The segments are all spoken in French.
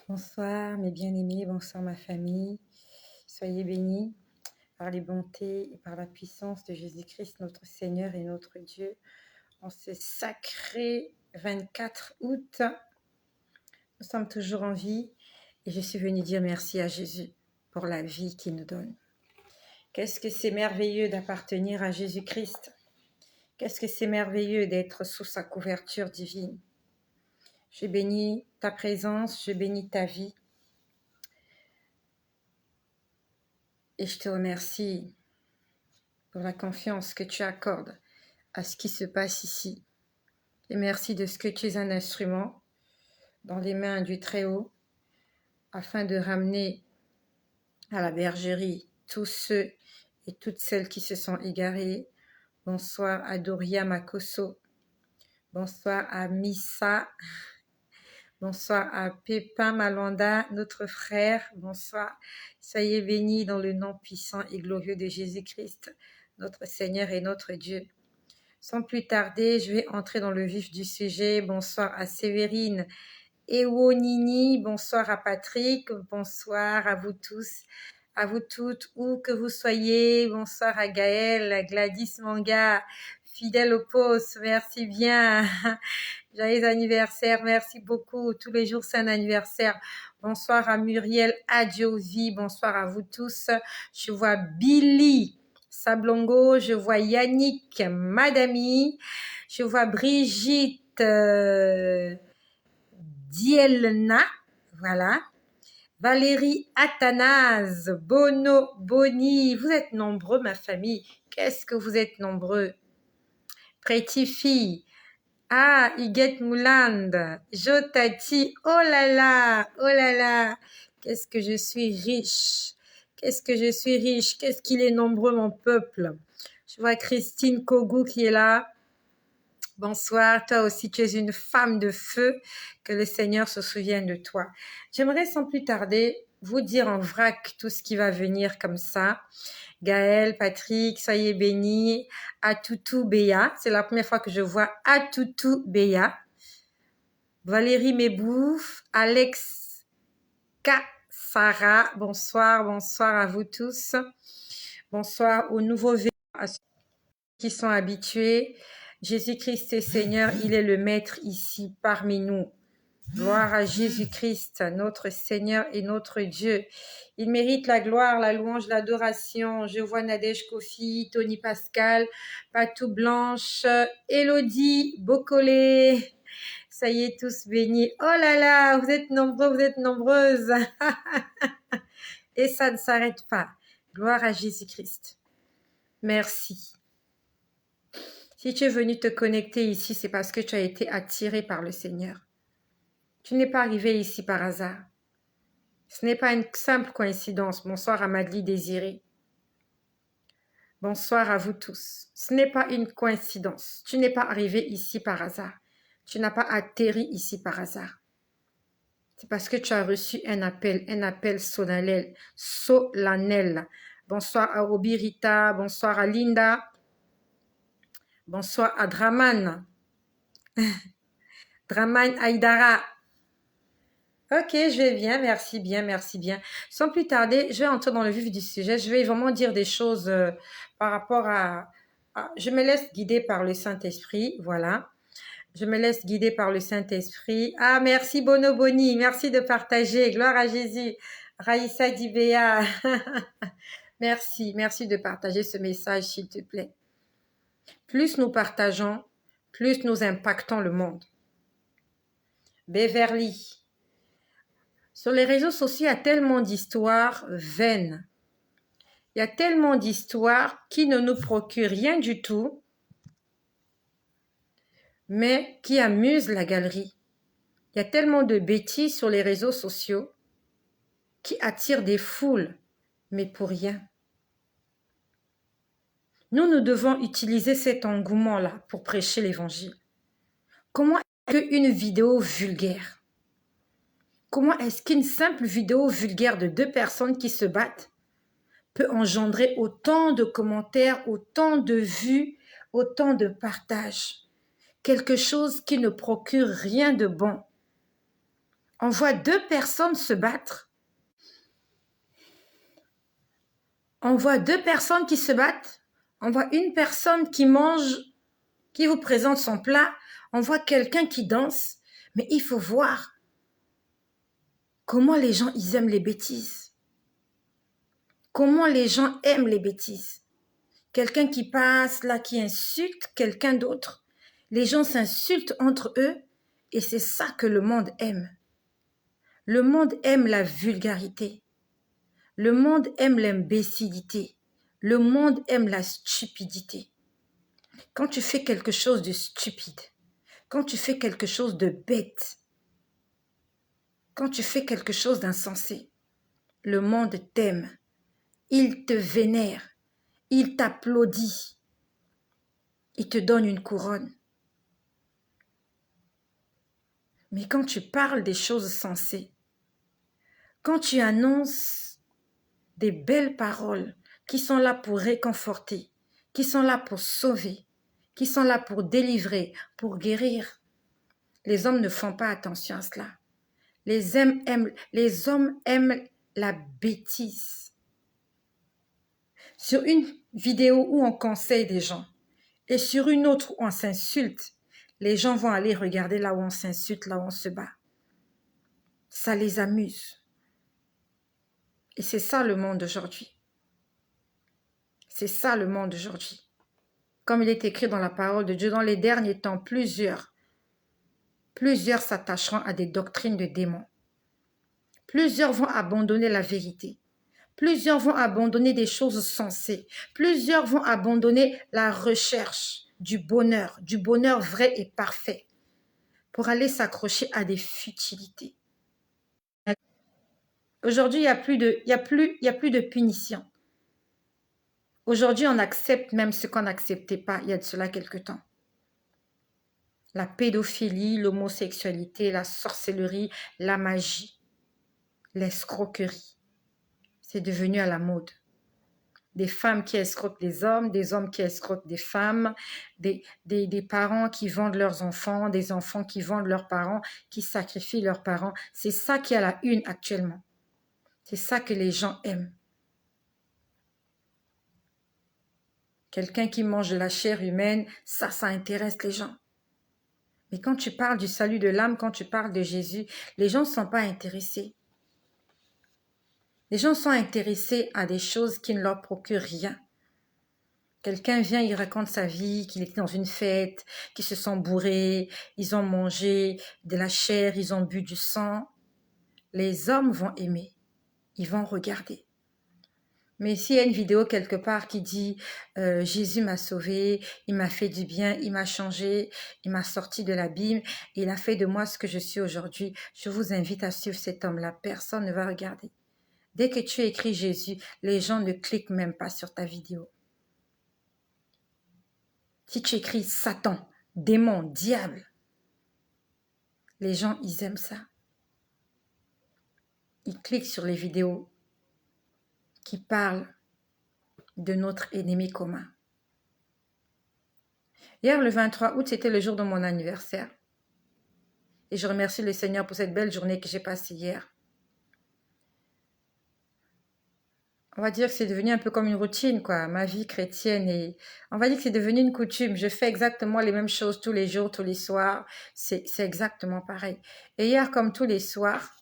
Bonsoir mes bien-aimés, bonsoir ma famille. Soyez bénis par les bontés et par la puissance de Jésus-Christ, notre Seigneur et notre Dieu. En ce sacré 24 août, nous sommes toujours en vie et je suis venue dire merci à Jésus pour la vie qu'il nous donne. Qu'est-ce que c'est merveilleux d'appartenir à Jésus-Christ. Qu'est-ce que c'est merveilleux d'être sous sa couverture divine. Je bénis ta présence, je bénis ta vie. Et je te remercie pour la confiance que tu accordes à ce qui se passe ici. Et merci de ce que tu es un instrument dans les mains du Très-Haut afin de ramener à la bergerie tous ceux et toutes celles qui se sont égarés. Bonsoir à Doria Makoso. Bonsoir à Missa. Bonsoir à Pépin Malanda, notre frère. Bonsoir. Soyez bénis dans le nom puissant et glorieux de Jésus-Christ, notre Seigneur et notre Dieu. Sans plus tarder, je vais entrer dans le vif du sujet. Bonsoir à Sévérine Ewonini, bonsoir à Patrick, bonsoir à vous tous, à vous toutes, où que vous soyez. Bonsoir à Gaël, à Gladys Manga, fidèle au poste, merci bien. Joyeux anniversaire, merci beaucoup. Tous les jours, c'est un anniversaire. Bonsoir à Muriel Adjovi, bonsoir à vous tous. Je vois Billy Sablongo, je vois Yannick Madami, je vois Brigitte Dielna, voilà. Valérie Athanase, Bono Boni, vous êtes nombreux ma famille, qu'est-ce que vous êtes nombreux. Pretty fille, ah, Huguette Mouland, Jotati, oh là là, qu'est-ce que je suis riche, qu'est-ce que je suis riche, qu'est-ce qu'il est nombreux mon peuple. Je vois Christine Kogou qui est là. Bonsoir, toi aussi tu es une femme de feu, que le Seigneur se souvienne de toi. J'aimerais sans plus tarder vous dire en vrac tout ce qui va venir comme ça. Gaël, Patrick, soyez bénis. Atoutou Béa, c'est la première fois que je vois Atoutou Béa. Valérie Mébouf, Alex K. Sarah, bonsoir, bonsoir à vous tous. Bonsoir aux nouveaux à ceux qui sont habitués. Jésus-Christ est Seigneur, il est le Maître ici parmi nous. Gloire à Jésus-Christ, notre Seigneur et notre Dieu. Il mérite la gloire, la louange, l'adoration. Je vois Nadège Kofi, Tony Pascal, Patou Blanche, Élodie Bocolé. Soyez tous bénis. Oh là là, vous êtes nombreux, vous êtes nombreuses. Et ça ne s'arrête pas. Gloire à Jésus-Christ. Merci. Si tu es venu te connecter ici, c'est parce que tu as été attiré par le Seigneur. Tu n'es pas arrivé ici par hasard. Ce n'est pas une simple coïncidence. Bonsoir à Madly Désiré. Bonsoir à vous tous. Ce n'est pas une coïncidence. Tu n'es pas arrivé ici par hasard. Tu n'as pas atterri ici par hasard. C'est parce que tu as reçu un appel solennel. Bonsoir à Obirita, bonsoir à Linda, bonsoir à Draman. Draman Aïdara. Ok, je vais bien, merci bien, merci bien. Sans plus tarder, je vais entrer dans le vif du sujet. Je vais vraiment dire des choses par rapport Je me laisse guider par le Saint-Esprit, voilà. Je me laisse guider par le Saint-Esprit. Ah, merci Bono Boni, merci de partager. Gloire à Jésus. Raïssa Dibéa. Merci, merci de partager ce message, s'il te plaît. Plus nous partageons, plus nous impactons le monde. Beverly. Sur les réseaux sociaux, il y a tellement d'histoires vaines. Il y a tellement d'histoires qui ne nous procurent rien du tout, mais qui amusent la galerie. Il y a tellement de bêtises sur les réseaux sociaux qui attirent des foules, mais pour rien. Nous devons utiliser cet engouement-là pour prêcher l'évangile. Comment est-ce qu'une vidéo vulgaire, comment est-ce qu'une simple vidéo vulgaire de 2 personnes qui se battent peut engendrer autant de commentaires, autant de vues, autant de partages? Quelque chose qui ne procure rien de bon. On voit deux personnes se battre. On voit deux personnes qui se battent. On voit une personne qui mange, qui vous présente son plat. On voit quelqu'un qui danse. Mais il faut voir comment les gens, ils aiment les bêtises. Comment les gens aiment les bêtises. Quelqu'un qui passe là, qui insulte quelqu'un d'autre. Les gens s'insultent entre eux et c'est ça que le monde aime. Le monde aime la vulgarité. Le monde aime l'imbécilité. Le monde aime la stupidité. Quand tu fais quelque chose de stupide, quand tu fais quelque chose de bête, quand tu fais quelque chose d'insensé, le monde t'aime. Il te vénère. Il t'applaudit. Il te donne une couronne. Mais quand tu parles des choses sensées, quand tu annonces des belles paroles qui sont là pour réconforter, qui sont là pour sauver, qui sont là pour délivrer, pour guérir, les hommes ne font pas attention à cela. Les hommes aiment la bêtise. Sur une vidéo où on conseille des gens et sur une autre où on s'insulte, les gens vont aller regarder là où on s'insulte, là où on se bat. Ça les amuse. Et c'est ça le monde d'aujourd'hui. C'est ça le monde d'aujourd'hui. Comme il est écrit dans la parole de Dieu, dans les derniers temps, plusieurs s'attacheront à des doctrines de démons. Plusieurs vont abandonner la vérité. Plusieurs vont abandonner des choses sensées. Plusieurs vont abandonner la recherche du bonheur vrai et parfait, pour aller s'accrocher à des futilités. Aujourd'hui, il n'y a plus de punition. Aujourd'hui, on accepte même ce qu'on n'acceptait pas il y a de cela quelque temps. La pédophilie, l'homosexualité, la sorcellerie, la magie, l'escroquerie. C'est devenu à la mode. Des femmes qui escroquent des hommes qui escroquent des femmes, des parents qui vendent leurs enfants, des enfants qui vendent leurs parents, qui sacrifient leurs parents. C'est ça qui est à la une actuellement. C'est ça que les gens aiment. Quelqu'un qui mange de la chair humaine, ça intéresse les gens. Mais quand tu parles du salut de l'âme, quand tu parles de Jésus, les gens ne sont pas intéressés. Les gens sont intéressés à des choses qui ne leur procurent rien. Quelqu'un vient, il raconte sa vie, qu'il était dans une fête, qu'ils se sont bourrés, ils ont mangé de la chair, ils ont bu du sang. Les hommes vont aimer, ils vont regarder. Mais s'il y a une vidéo quelque part qui dit Jésus m'a sauvé, il m'a fait du bien, il m'a changé, il m'a sorti de l'abîme, il a fait de moi ce que je suis aujourd'hui, je vous invite à suivre cet homme-là. Personne ne va regarder. Dès que tu écris Jésus, les gens ne cliquent même pas sur ta vidéo. Si tu écris Satan, démon, diable, les gens, ils aiment ça. Ils cliquent sur les vidéos qui parlent de notre ennemi commun. Hier, le 23 août, c'était le jour de mon anniversaire. Et je remercie le Seigneur pour cette belle journée que j'ai passée hier. On va dire que c'est devenu un peu comme une routine, quoi, ma vie chrétienne. Et on va dire que c'est devenu une coutume. Je fais exactement les mêmes choses tous les jours, tous les soirs. C'est exactement pareil. Et hier, comme tous les soirs,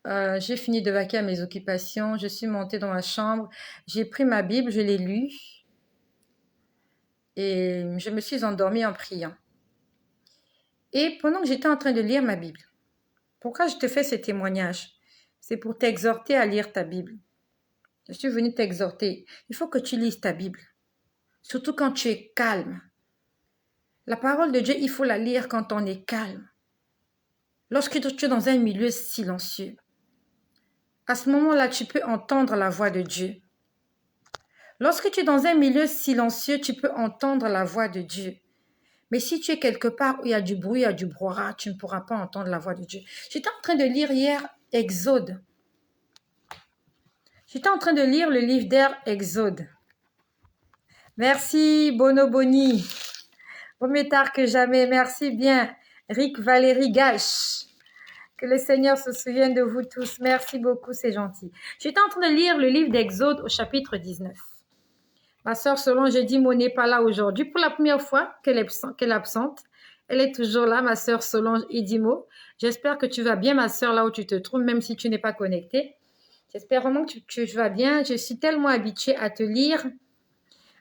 j'ai fini de vaquer à mes occupations. Je suis montée dans ma chambre. J'ai pris ma Bible, je l'ai lue. Et je me suis endormie en priant. Et pendant que j'étais en train de lire ma Bible, pourquoi je te fais ce témoignage? C'est pour t'exhorter à lire ta Bible. Je suis venue t'exhorter. Il faut que tu lises ta Bible. Surtout quand tu es calme. La parole de Dieu, il faut la lire quand on est calme. Lorsque tu es dans un milieu silencieux. À ce moment-là, tu peux entendre la voix de Dieu. Lorsque tu es dans un milieu silencieux, tu peux entendre la voix de Dieu. Mais si tu es quelque part où il y a du bruit, il y a du brouhaha, tu ne pourras pas entendre la voix de Dieu. J'étais en train de lire hier Exode. J'étais en train de lire le livre d'Exode. Merci, Bono Boni. Vaut mieux tard que jamais. Merci bien. Rick, Valérie, Gache. Que le Seigneur se souvienne de vous tous. Merci beaucoup, c'est gentil. J'étais en train de lire le livre d'Exode au chapitre 19. Ma sœur Solange, j'ai dit, Mo n'est pas là aujourd'hui. Pour la première fois qu'elle est absente. Elle est toujours là, ma sœur Solange Idimo. J'espère que tu vas bien, ma sœur, là où tu te trouves, même si tu n'es pas connectée. J'espère vraiment que tu vas bien. Je suis tellement habituée à te lire.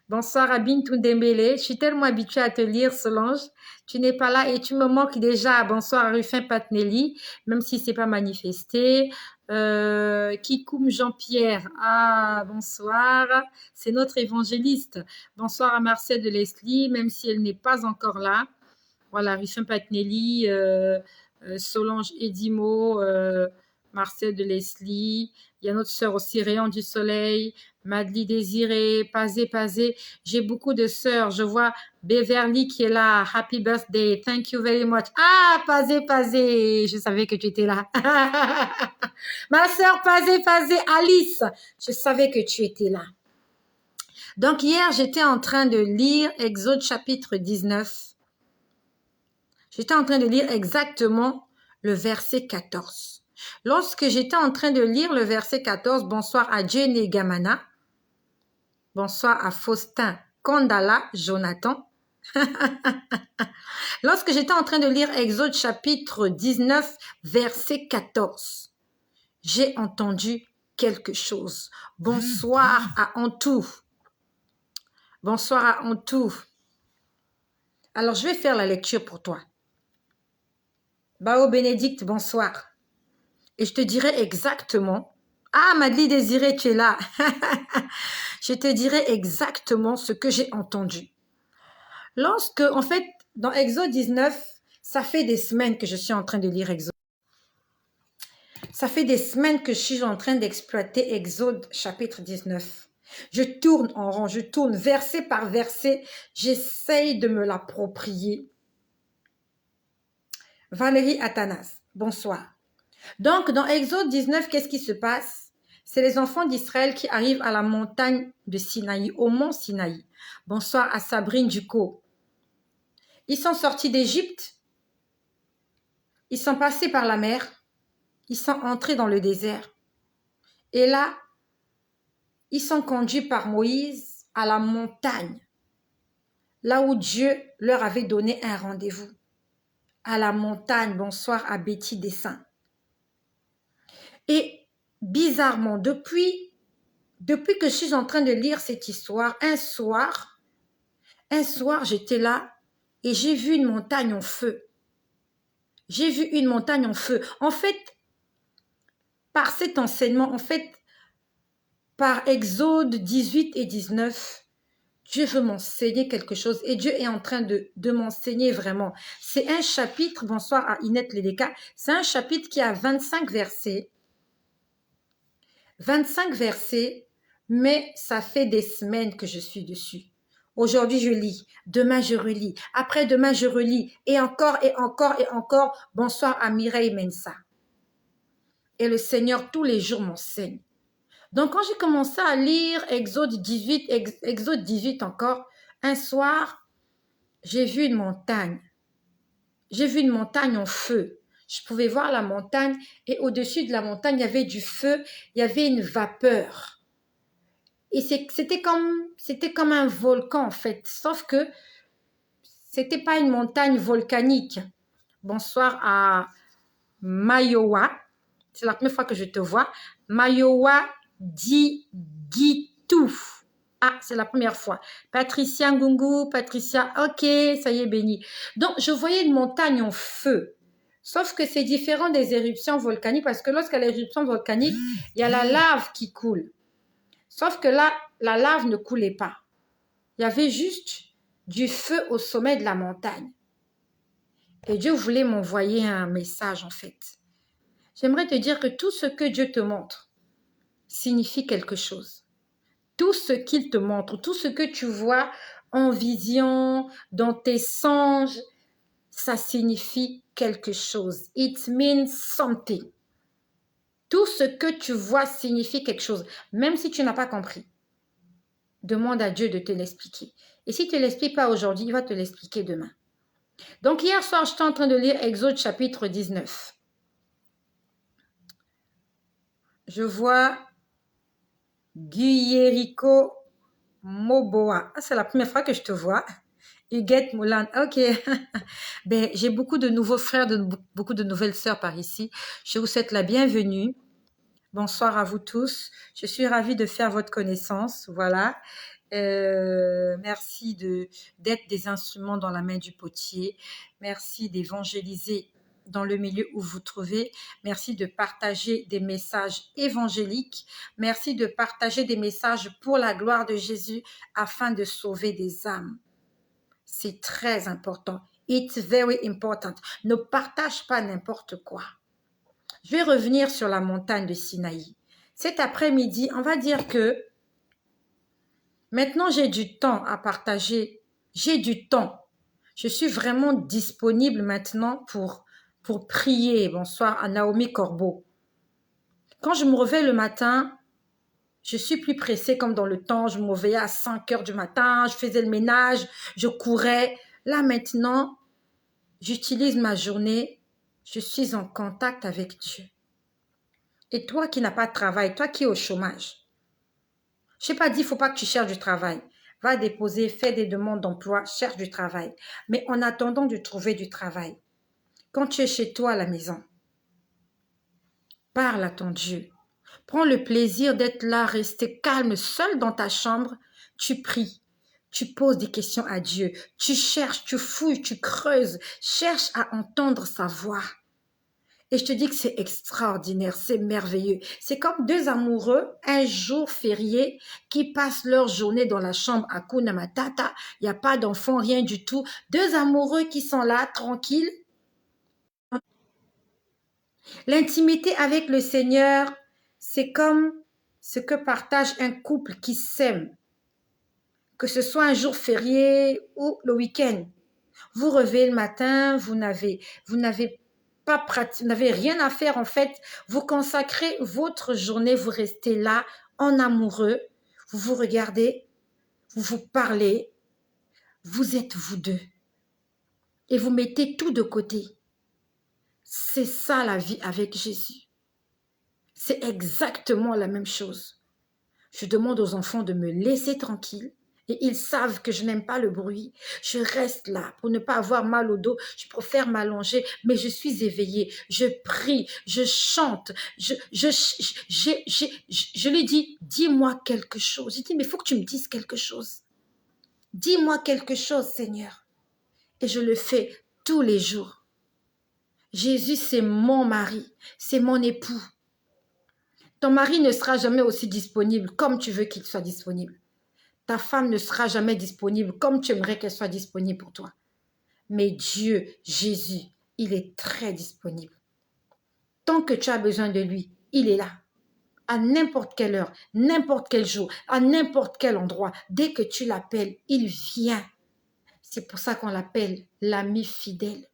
Bonsoir Abine Toundembele. Je suis tellement habituée à te lire, Solange. Tu n'es pas là et tu me manques déjà. Bonsoir Rufin Patnelli, même si c'est pas manifesté. Kikoum Jean-Pierre. Ah, bonsoir. C'est notre évangéliste. Bonsoir à Marcel de Leslie, même si elle n'est pas encore là. Voilà, Rufin Patnelli, Solange Edimo, Marcel de Leslie. Il y a notre sœur aussi, Rayon du Soleil, Madly Désiré, Pazé. J'ai beaucoup de sœurs. Je vois Beverly qui est là. Happy birthday. Thank you very much. Ah, Pazé. Je savais que tu étais là. Ma sœur Pazé, Alice. Je savais que tu étais là. Donc hier, j'étais en train de lire Exode chapitre 19. J'étais en train de lire exactement le verset 14. Lorsque j'étais en train de lire le verset 14, bonsoir à Jenny Gamana, bonsoir à Faustin Kondala Jonathan. Lorsque j'étais en train de lire Exode chapitre 19, verset 14, j'ai entendu quelque chose. Bonsoir à Antou. Bonsoir à Antou. Alors, je vais faire la lecture pour toi. Bao Bénédicte, bonsoir. Et je te dirai exactement. Ah, Madly Désiré, tu es là. Je te dirai exactement ce que j'ai entendu. Lorsque, en fait, dans Exode 19, ça fait des semaines que je suis en train de lire Exode. Ça fait des semaines que je suis en train d'exploiter Exode chapitre 19. Je tourne en rond, je tourne verset par verset. J'essaye de me l'approprier. Valérie Athanas, bonsoir. Donc, dans Exode 19, qu'est-ce qui se passe? C'est les enfants d'Israël qui arrivent à la montagne de Sinaï, au mont Sinaï. Bonsoir à Sabrine Ducot. Ils sont sortis d'Égypte. Ils sont passés par la mer. Ils sont entrés dans le désert. Et là, ils sont conduits par Moïse à la montagne, là où Dieu leur avait donné un rendez-vous. À la montagne, bonsoir à Betty Dessin. Et bizarrement, depuis que je suis en train de lire cette histoire, un soir, j'étais là et j'ai vu une montagne en feu. J'ai vu une montagne en feu. En fait, par cet enseignement, par Exode 18 et 19, Dieu veut m'enseigner quelque chose et Dieu est en train de m'enseigner vraiment. C'est un chapitre, bonsoir à Inette Lédeka, c'est un chapitre qui a 25 versets. 25 versets, mais ça fait des semaines que je suis dessus. Aujourd'hui, je lis. Demain, je relis. Après-demain, je relis. Et encore, et encore, et encore. Bonsoir à Mireille Mensa. Et le Seigneur, tous les jours, m'enseigne. Donc, quand j'ai commencé à lire Exode 18 encore, un soir, j'ai vu une montagne. J'ai vu une montagne en feu. Je pouvais voir la montagne et au-dessus de la montagne, il y avait du feu, il y avait une vapeur. Et c'était comme un volcan en fait, sauf que c'était pas une montagne volcanique. Bonsoir à Mayowa, c'est la première fois que je te vois. Mayowa Digitou. Ah, c'est la première fois. Patricia Ngungu, Patricia, ok, ça y est, béni. Donc, je voyais une montagne en feu. Sauf que c'est différent des éruptions volcaniques parce que lorsqu'il y a l'éruption volcanique, il y a la lave qui coule. Sauf que là, la lave ne coulait pas. Il y avait juste du feu au sommet de la montagne. Et Dieu voulait m'envoyer un message en fait. J'aimerais te dire que tout ce que Dieu te montre signifie quelque chose. Tout ce qu'il te montre, tout ce que tu vois en vision, dans tes songes, ça signifie quelque chose. It means something. Tout ce que tu vois signifie quelque chose, même si tu n'as pas compris. Demande à Dieu de te l'expliquer. Et s'il ne te l'explique pas aujourd'hui, il va te l'expliquer demain. Donc hier soir, j'étais en train de lire Exode chapitre 19. Je vois Guyérico Moboa. Ah, c'est la première fois que je te vois. Huguette Moulin. Ok. Ben, j'ai beaucoup de nouveaux frères, beaucoup de nouvelles sœurs par ici. Je vous souhaite la bienvenue. Bonsoir à vous tous. Je suis ravie de faire votre connaissance. Voilà. Merci d'être des instruments dans la main du potier. Merci d'évangéliser dans le milieu où vous vous trouvez. Merci de partager des messages évangéliques. Merci de partager des messages pour la gloire de Jésus afin de sauver des âmes. C'est très important. It's very important. Ne partage pas n'importe quoi. Je vais revenir sur la montagne de Sinaï. Cet après-midi, on va dire que maintenant j'ai du temps à partager. J'ai du temps. Je suis vraiment disponible maintenant pour prier. Bonsoir à Naomi Corbeau. Quand je me réveille le matin, je suis plus pressée comme dans le temps. Je me réveillais à 5 heures du matin, je faisais le ménage, je courais. Là maintenant, j'utilise ma journée, je suis en contact avec Dieu. Et toi qui n'as pas de travail, toi qui es au chômage, je n'ai pas dit, il ne faut pas que tu cherches du travail. Va déposer, fais des demandes d'emploi, cherche du travail. Mais en attendant de trouver du travail, quand tu es chez toi à la maison, parle à ton Dieu. Prends le plaisir d'être là, rester calme, seul dans ta chambre. Tu pries, tu poses des questions à Dieu. Tu cherches, tu fouilles, tu creuses. Cherche à entendre sa voix. Et je te dis que c'est extraordinaire, c'est merveilleux. C'est comme deux amoureux, un jour férié, qui passent leur journée dans la chambre à Hakuna Matata. Il n'y a pas d'enfant, rien du tout. Deux amoureux qui sont là, tranquilles. L'intimité avec le Seigneur, c'est comme ce que partage un couple qui s'aime. Que ce soit un jour férié ou le week-end. Vous réveillez le matin, vous n'avez pas pratique, vous n'avez rien à faire en fait. Vous consacrez votre journée, vous restez là en amoureux, vous vous regardez, vous vous parlez, vous êtes vous deux. Et vous mettez tout de côté. C'est ça la vie avec Jésus. C'est exactement la même chose. Je demande aux enfants de me laisser tranquille. Et ils savent que je n'aime pas le bruit. Je reste là pour ne pas avoir mal au dos. Je préfère m'allonger, mais je suis éveillée. Je prie, je chante. Je lui dis, dis-moi quelque chose. Je dis, mais il faut que tu me dises quelque chose. Dis-moi quelque chose, Seigneur. Et je le fais tous les jours. Jésus, c'est mon mari, c'est mon époux. Ton mari ne sera jamais aussi disponible comme tu veux qu'il soit disponible. Ta femme ne sera jamais disponible comme tu aimerais qu'elle soit disponible pour toi. Mais Dieu, Jésus, il est très disponible. Tant que tu as besoin de lui, il est là. À n'importe quelle heure, n'importe quel jour, à n'importe quel endroit. Dès que tu l'appelles, il vient. C'est pour ça qu'on l'appelle l'ami fidèle.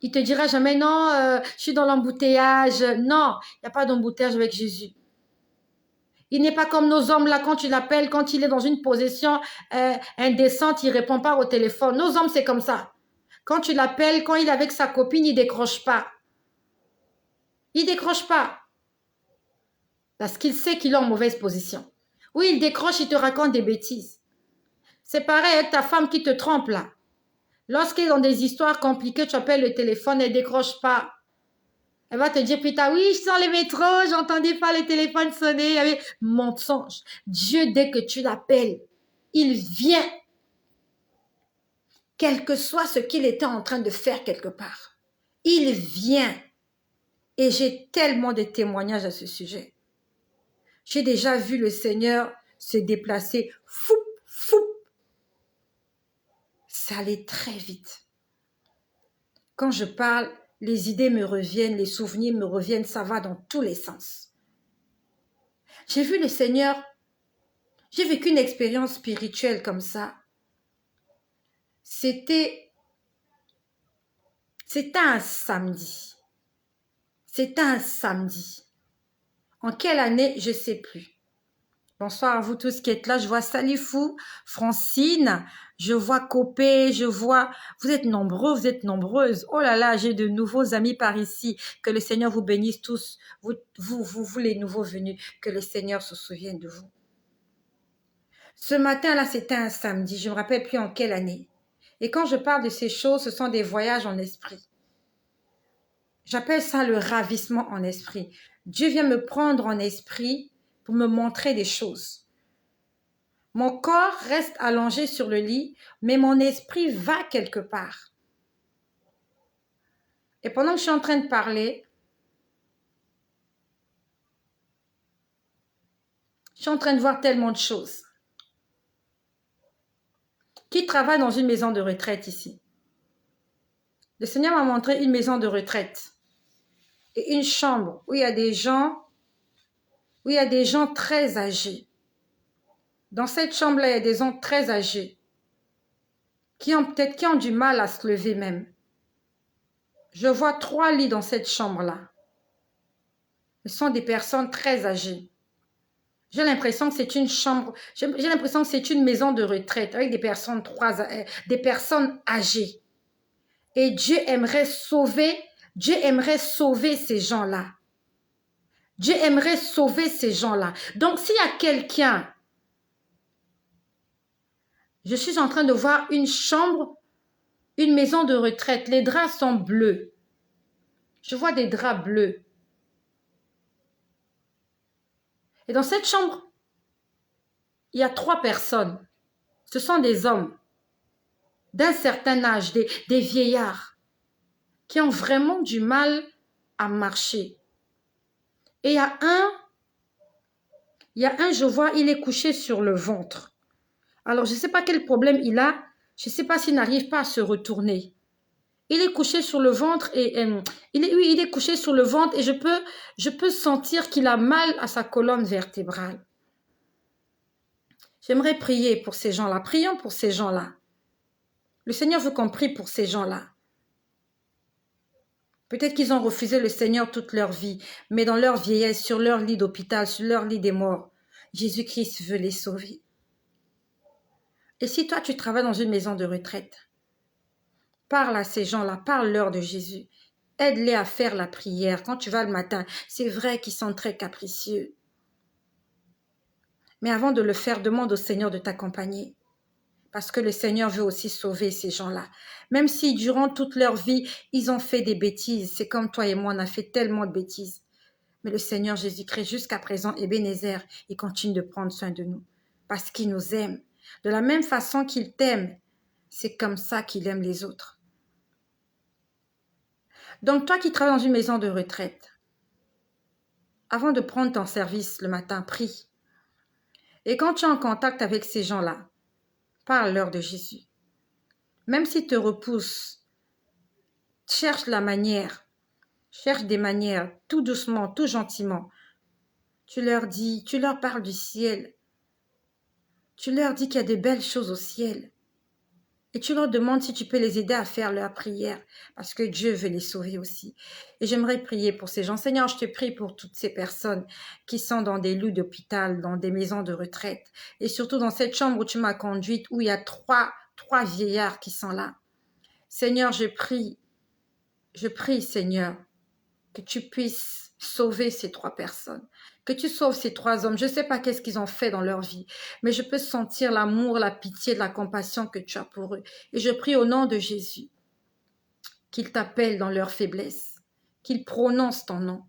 Il te dira jamais non, je suis dans l'embouteillage. Non, il n'y a pas d'embouteillage avec Jésus. Il n'est pas comme nos hommes là, quand tu l'appelles, quand il est dans une position indécente, il ne répond pas au téléphone. Nos hommes, c'est comme ça. Quand tu l'appelles, quand il est avec sa copine, il ne décroche pas. Il ne décroche pas. Parce qu'il sait qu'il est en mauvaise position. Oui, il décroche, il te raconte des bêtises. C'est pareil avec ta femme qui te trompe là. Lorsqu'elle est dans des histoires compliquées, tu appelles le téléphone, elle ne décroche pas. Elle va te dire plus tard, oui, je sens les métros, j'entendais pas le téléphone sonner. Il y avait mensonge. Dieu, dès que tu l'appelles, il vient. Quel que soit ce qu'il était en train de faire quelque part. Il vient. Et j'ai tellement de témoignages à ce sujet. J'ai déjà vu le Seigneur se déplacer. Fou, fou. Ça allait très vite. Quand je parle, les idées me reviennent, les souvenirs me reviennent, ça va dans tous les sens. J'ai vu le Seigneur, j'ai vécu une expérience spirituelle comme ça. C'était un samedi. C'était un samedi. En quelle année, je ne sais plus. Bonsoir à vous tous qui êtes là. Je vois Salifou, Francine, je vois Copé, je vois... Vous êtes nombreux, vous êtes nombreuses. Oh là là, j'ai de nouveaux amis par ici. Que le Seigneur vous bénisse tous. Vous les nouveaux venus. Que le Seigneur se souvienne de vous. Ce matin-là, c'était un samedi. Je ne me rappelle plus en quelle année. Et quand je parle de ces choses, ce sont des voyages en esprit. J'appelle ça le ravissement en esprit. Dieu vient me prendre en esprit pour me montrer des choses. Mon corps reste allongé sur le lit, mais mon esprit va quelque part. Et pendant que je suis en train de parler, je suis en train de voir tellement de choses. Qui travaille dans une maison de retraite ici? Le Seigneur m'a montré une maison de retraite et une chambre où il y a des gens très âgés. Dans cette chambre-là, il y a des gens très âgés qui ont du mal à se lever même. Je vois 3 lits dans cette chambre-là. Ce sont des personnes très âgées. J'ai l'impression que c'est une chambre, j'ai l'impression que c'est une maison de retraite avec des personnes âgées. Et Dieu aimerait sauver ces gens-là. Dieu aimerait sauver ces gens-là. Donc, s'il y a quelqu'un, je suis en train de voir une chambre, une maison de retraite. Les draps sont bleus. Je vois des draps bleus. Et dans cette chambre, il y a 3 personnes. Ce sont des hommes d'un certain âge, des vieillards, qui ont vraiment du mal à marcher. Et il y a un, je vois, il est couché sur le ventre. Alors, je ne sais pas quel problème il a. Je ne sais pas s'il n'arrive pas à se retourner. Il est couché sur le ventre et il est couché sur le ventre et je peux sentir qu'il a mal à sa colonne vertébrale. J'aimerais prier pour ces gens-là. Prions pour ces gens-là. Le Seigneur veut qu'on prie pour ces gens-là. Peut-être qu'ils ont refusé le Seigneur toute leur vie, mais dans leur vieillesse, sur leur lit d'hôpital, sur leur lit des morts, Jésus-Christ veut les sauver. Et si toi, tu travailles dans une maison de retraite, parle à ces gens-là, parle-leur de Jésus. Aide-les à faire la prière. Quand tu vas le matin, c'est vrai qu'ils sont très capricieux. Mais avant de le faire, demande au Seigneur de t'accompagner. Parce que le Seigneur veut aussi sauver ces gens-là. Même si durant toute leur vie, ils ont fait des bêtises. C'est comme toi et moi, on a fait tellement de bêtises. Mais le Seigneur Jésus-Christ, jusqu'à présent, Ebenezer, il continue de prendre soin de nous. Parce qu'il nous aime. De la même façon qu'il t'aime, c'est comme ça qu'il aime les autres. Donc toi qui travailles dans une maison de retraite, avant de prendre ton service le matin, prie. Et quand tu es en contact avec ces gens-là, parle-leur de Jésus. Même s'ils te repoussent, cherche des manières, tout doucement, tout gentiment. Tu leur parles du ciel. Tu leur dis qu'il y a de belles choses au ciel. Et tu leur demandes si tu peux les aider à faire leur prière, parce que Dieu veut les sauver aussi. Et j'aimerais prier pour ces gens. Seigneur, je te prie pour toutes ces personnes qui sont dans des lits d'hôpital, dans des maisons de retraite, et surtout dans cette chambre où tu m'as conduite, où il y a trois vieillards qui sont là. Seigneur, je prie, Seigneur, que tu puisses sauver ces 3 personnes, que tu sauves ces 3 hommes. Je ne sais pas qu'est-ce qu'ils ont fait dans leur vie, mais je peux sentir l'amour, la pitié, la compassion que tu as pour eux. Et je prie au nom de Jésus qu'ils t'appellent dans leur faiblesse, qu'ils prononcent ton nom.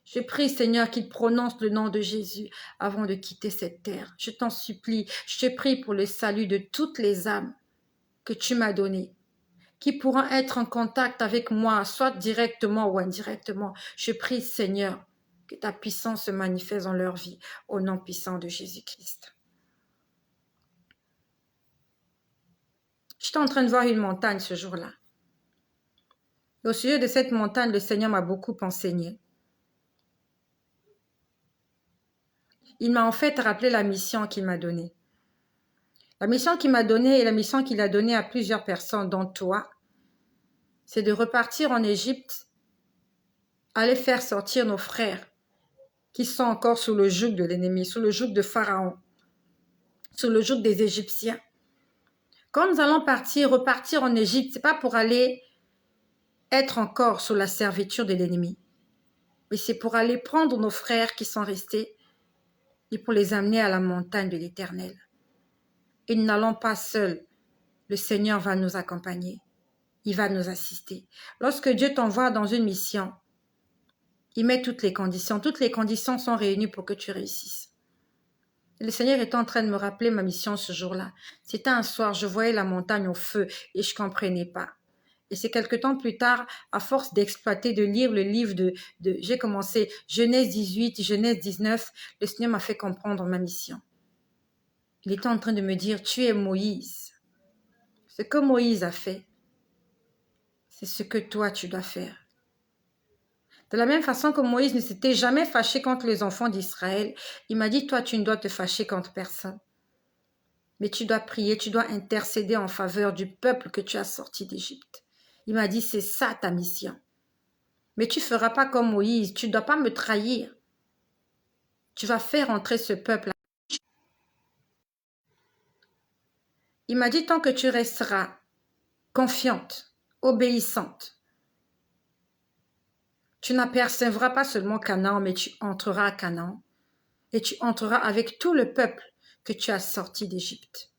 Je prie, Seigneur, qu'ils prononcent le nom de Jésus avant de quitter cette terre. Je t'en supplie, je te prie pour le salut de toutes les âmes que tu m'as données, qui pourront être en contact avec moi, soit directement ou indirectement. Je prie, Seigneur, que ta puissance se manifeste dans leur vie, au nom puissant de Jésus-Christ. J'étais en train de voir une montagne ce jour-là. Au sujet de cette montagne, le Seigneur m'a beaucoup enseigné. Il m'a en fait rappelé la mission qu'il m'a donnée. La mission qu'il m'a donnée et la mission qu'il a donnée à plusieurs personnes, dont toi, c'est de repartir en Égypte, aller faire sortir nos frères qui sont encore sous le joug de l'ennemi, sous le joug de Pharaon, sous le joug des Égyptiens. Quand nous allons repartir en Égypte, ce n'est pas pour aller être encore sous la servitude de l'ennemi, mais c'est pour aller prendre nos frères qui sont restés et pour les amener à la montagne de l'Éternel. Et nous n'allons pas seuls. Le Seigneur va nous accompagner. Il va nous assister. Lorsque Dieu t'envoie dans une mission, il met toutes les conditions. Toutes les conditions sont réunies pour que tu réussisses. Le Seigneur était en train de me rappeler ma mission ce jour-là. C'était un soir, je voyais la montagne au feu et je ne comprenais pas. Et c'est quelque temps plus tard, à force d'exploiter, de lire le livre j'ai commencé Genèse 18, Genèse 19, le Seigneur m'a fait comprendre ma mission. Il était en train de me dire, tu es Moïse. Ce que Moïse a fait, c'est ce que toi tu dois faire. De la même façon que Moïse ne s'était jamais fâché contre les enfants d'Israël, il m'a dit, toi tu ne dois te fâcher contre personne. Mais tu dois prier, tu dois intercéder en faveur du peuple que tu as sorti d'Égypte. Il m'a dit, c'est ça ta mission. Mais tu ne feras pas comme Moïse, tu ne dois pas me trahir. Tu vas faire entrer ce peuple. Il m'a dit, tant que tu resteras confiante, obéissante, tu n'apercevras pas seulement Canaan, mais tu entreras à Canaan et tu entreras avec tout le peuple que tu as sorti d'Égypte.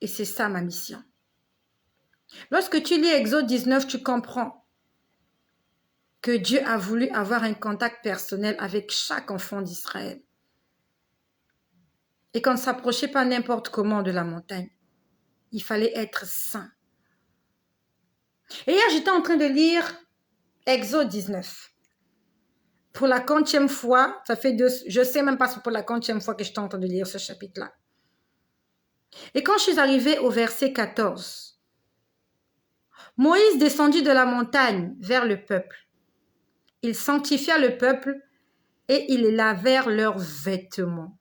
Et c'est ça ma mission. Lorsque tu lis Exode 19, tu comprends que Dieu a voulu avoir un contact personnel avec chaque enfant d'Israël. Et qu'on ne s'approchait pas n'importe comment de la montagne. Il fallait être saint. Et hier, j'étais en train de lire Exode 19. Pour la 40e fois, je ne sais même pas si pour la 40e fois que j'étais en train de lire ce chapitre-là. Et quand je suis arrivée au verset 14, Moïse descendit de la montagne vers le peuple. Il sanctifia le peuple et ils lavèrent leurs vêtements.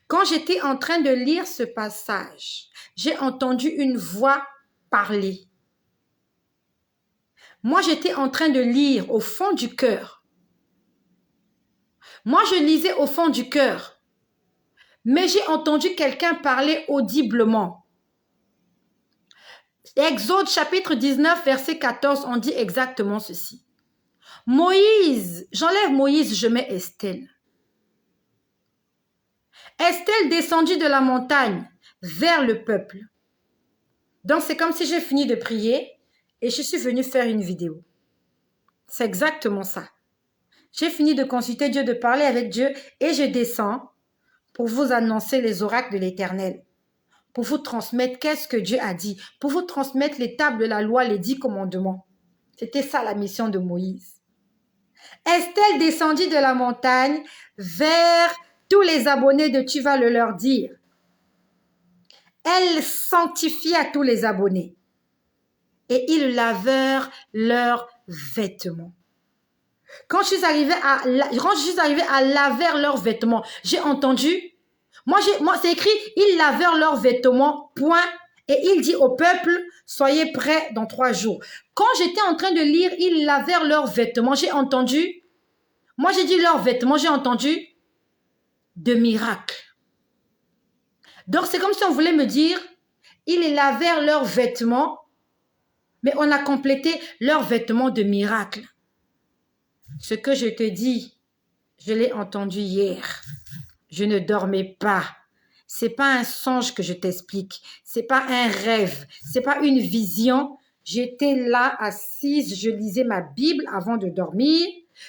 Quand j'étais en train de lire ce passage, j'ai entendu une voix parler. Moi, j'étais en train de lire au fond du cœur. Moi, je lisais au fond du cœur. Mais j'ai entendu quelqu'un parler audiblement. Exode chapitre 19, verset 14, on dit exactement ceci. Moïse, j'enlève Moïse, je mets Estelle. Estelle descendit de la montagne vers le peuple. Donc, c'est comme si j'ai fini de prier et je suis venue faire une vidéo. C'est exactement ça. J'ai fini de consulter Dieu, de parler avec Dieu et je descends pour vous annoncer les oracles de l'Éternel, pour vous transmettre qu'est-ce que Dieu a dit, pour vous transmettre les tables de la loi, les 10 commandements. C'était ça la mission de Moïse. Estelle descendit de la montagne vers tous les abonnés de Tu vas le leur dire. Elle sanctifia tous les abonnés et ils lavèrent leurs vêtements. Quand je suis arrivée à laver leurs vêtements, j'ai entendu, moi c'est écrit, ils lavèrent leurs vêtements, point, et il dit au peuple, soyez prêts dans 3 jours. Quand j'étais en train de lire, ils lavèrent leurs vêtements, j'ai entendu, moi j'ai dit leurs vêtements, j'ai entendu de miracles. Donc c'est comme si on voulait me dire, ils lavèrent leurs vêtements, mais on a complété leurs vêtements de miracles. Ce que je te dis, je l'ai entendu hier. Je ne dormais pas. C'est pas un songe que je t'explique. C'est pas un rêve. C'est pas une vision. J'étais là assise, je lisais ma Bible avant de dormir.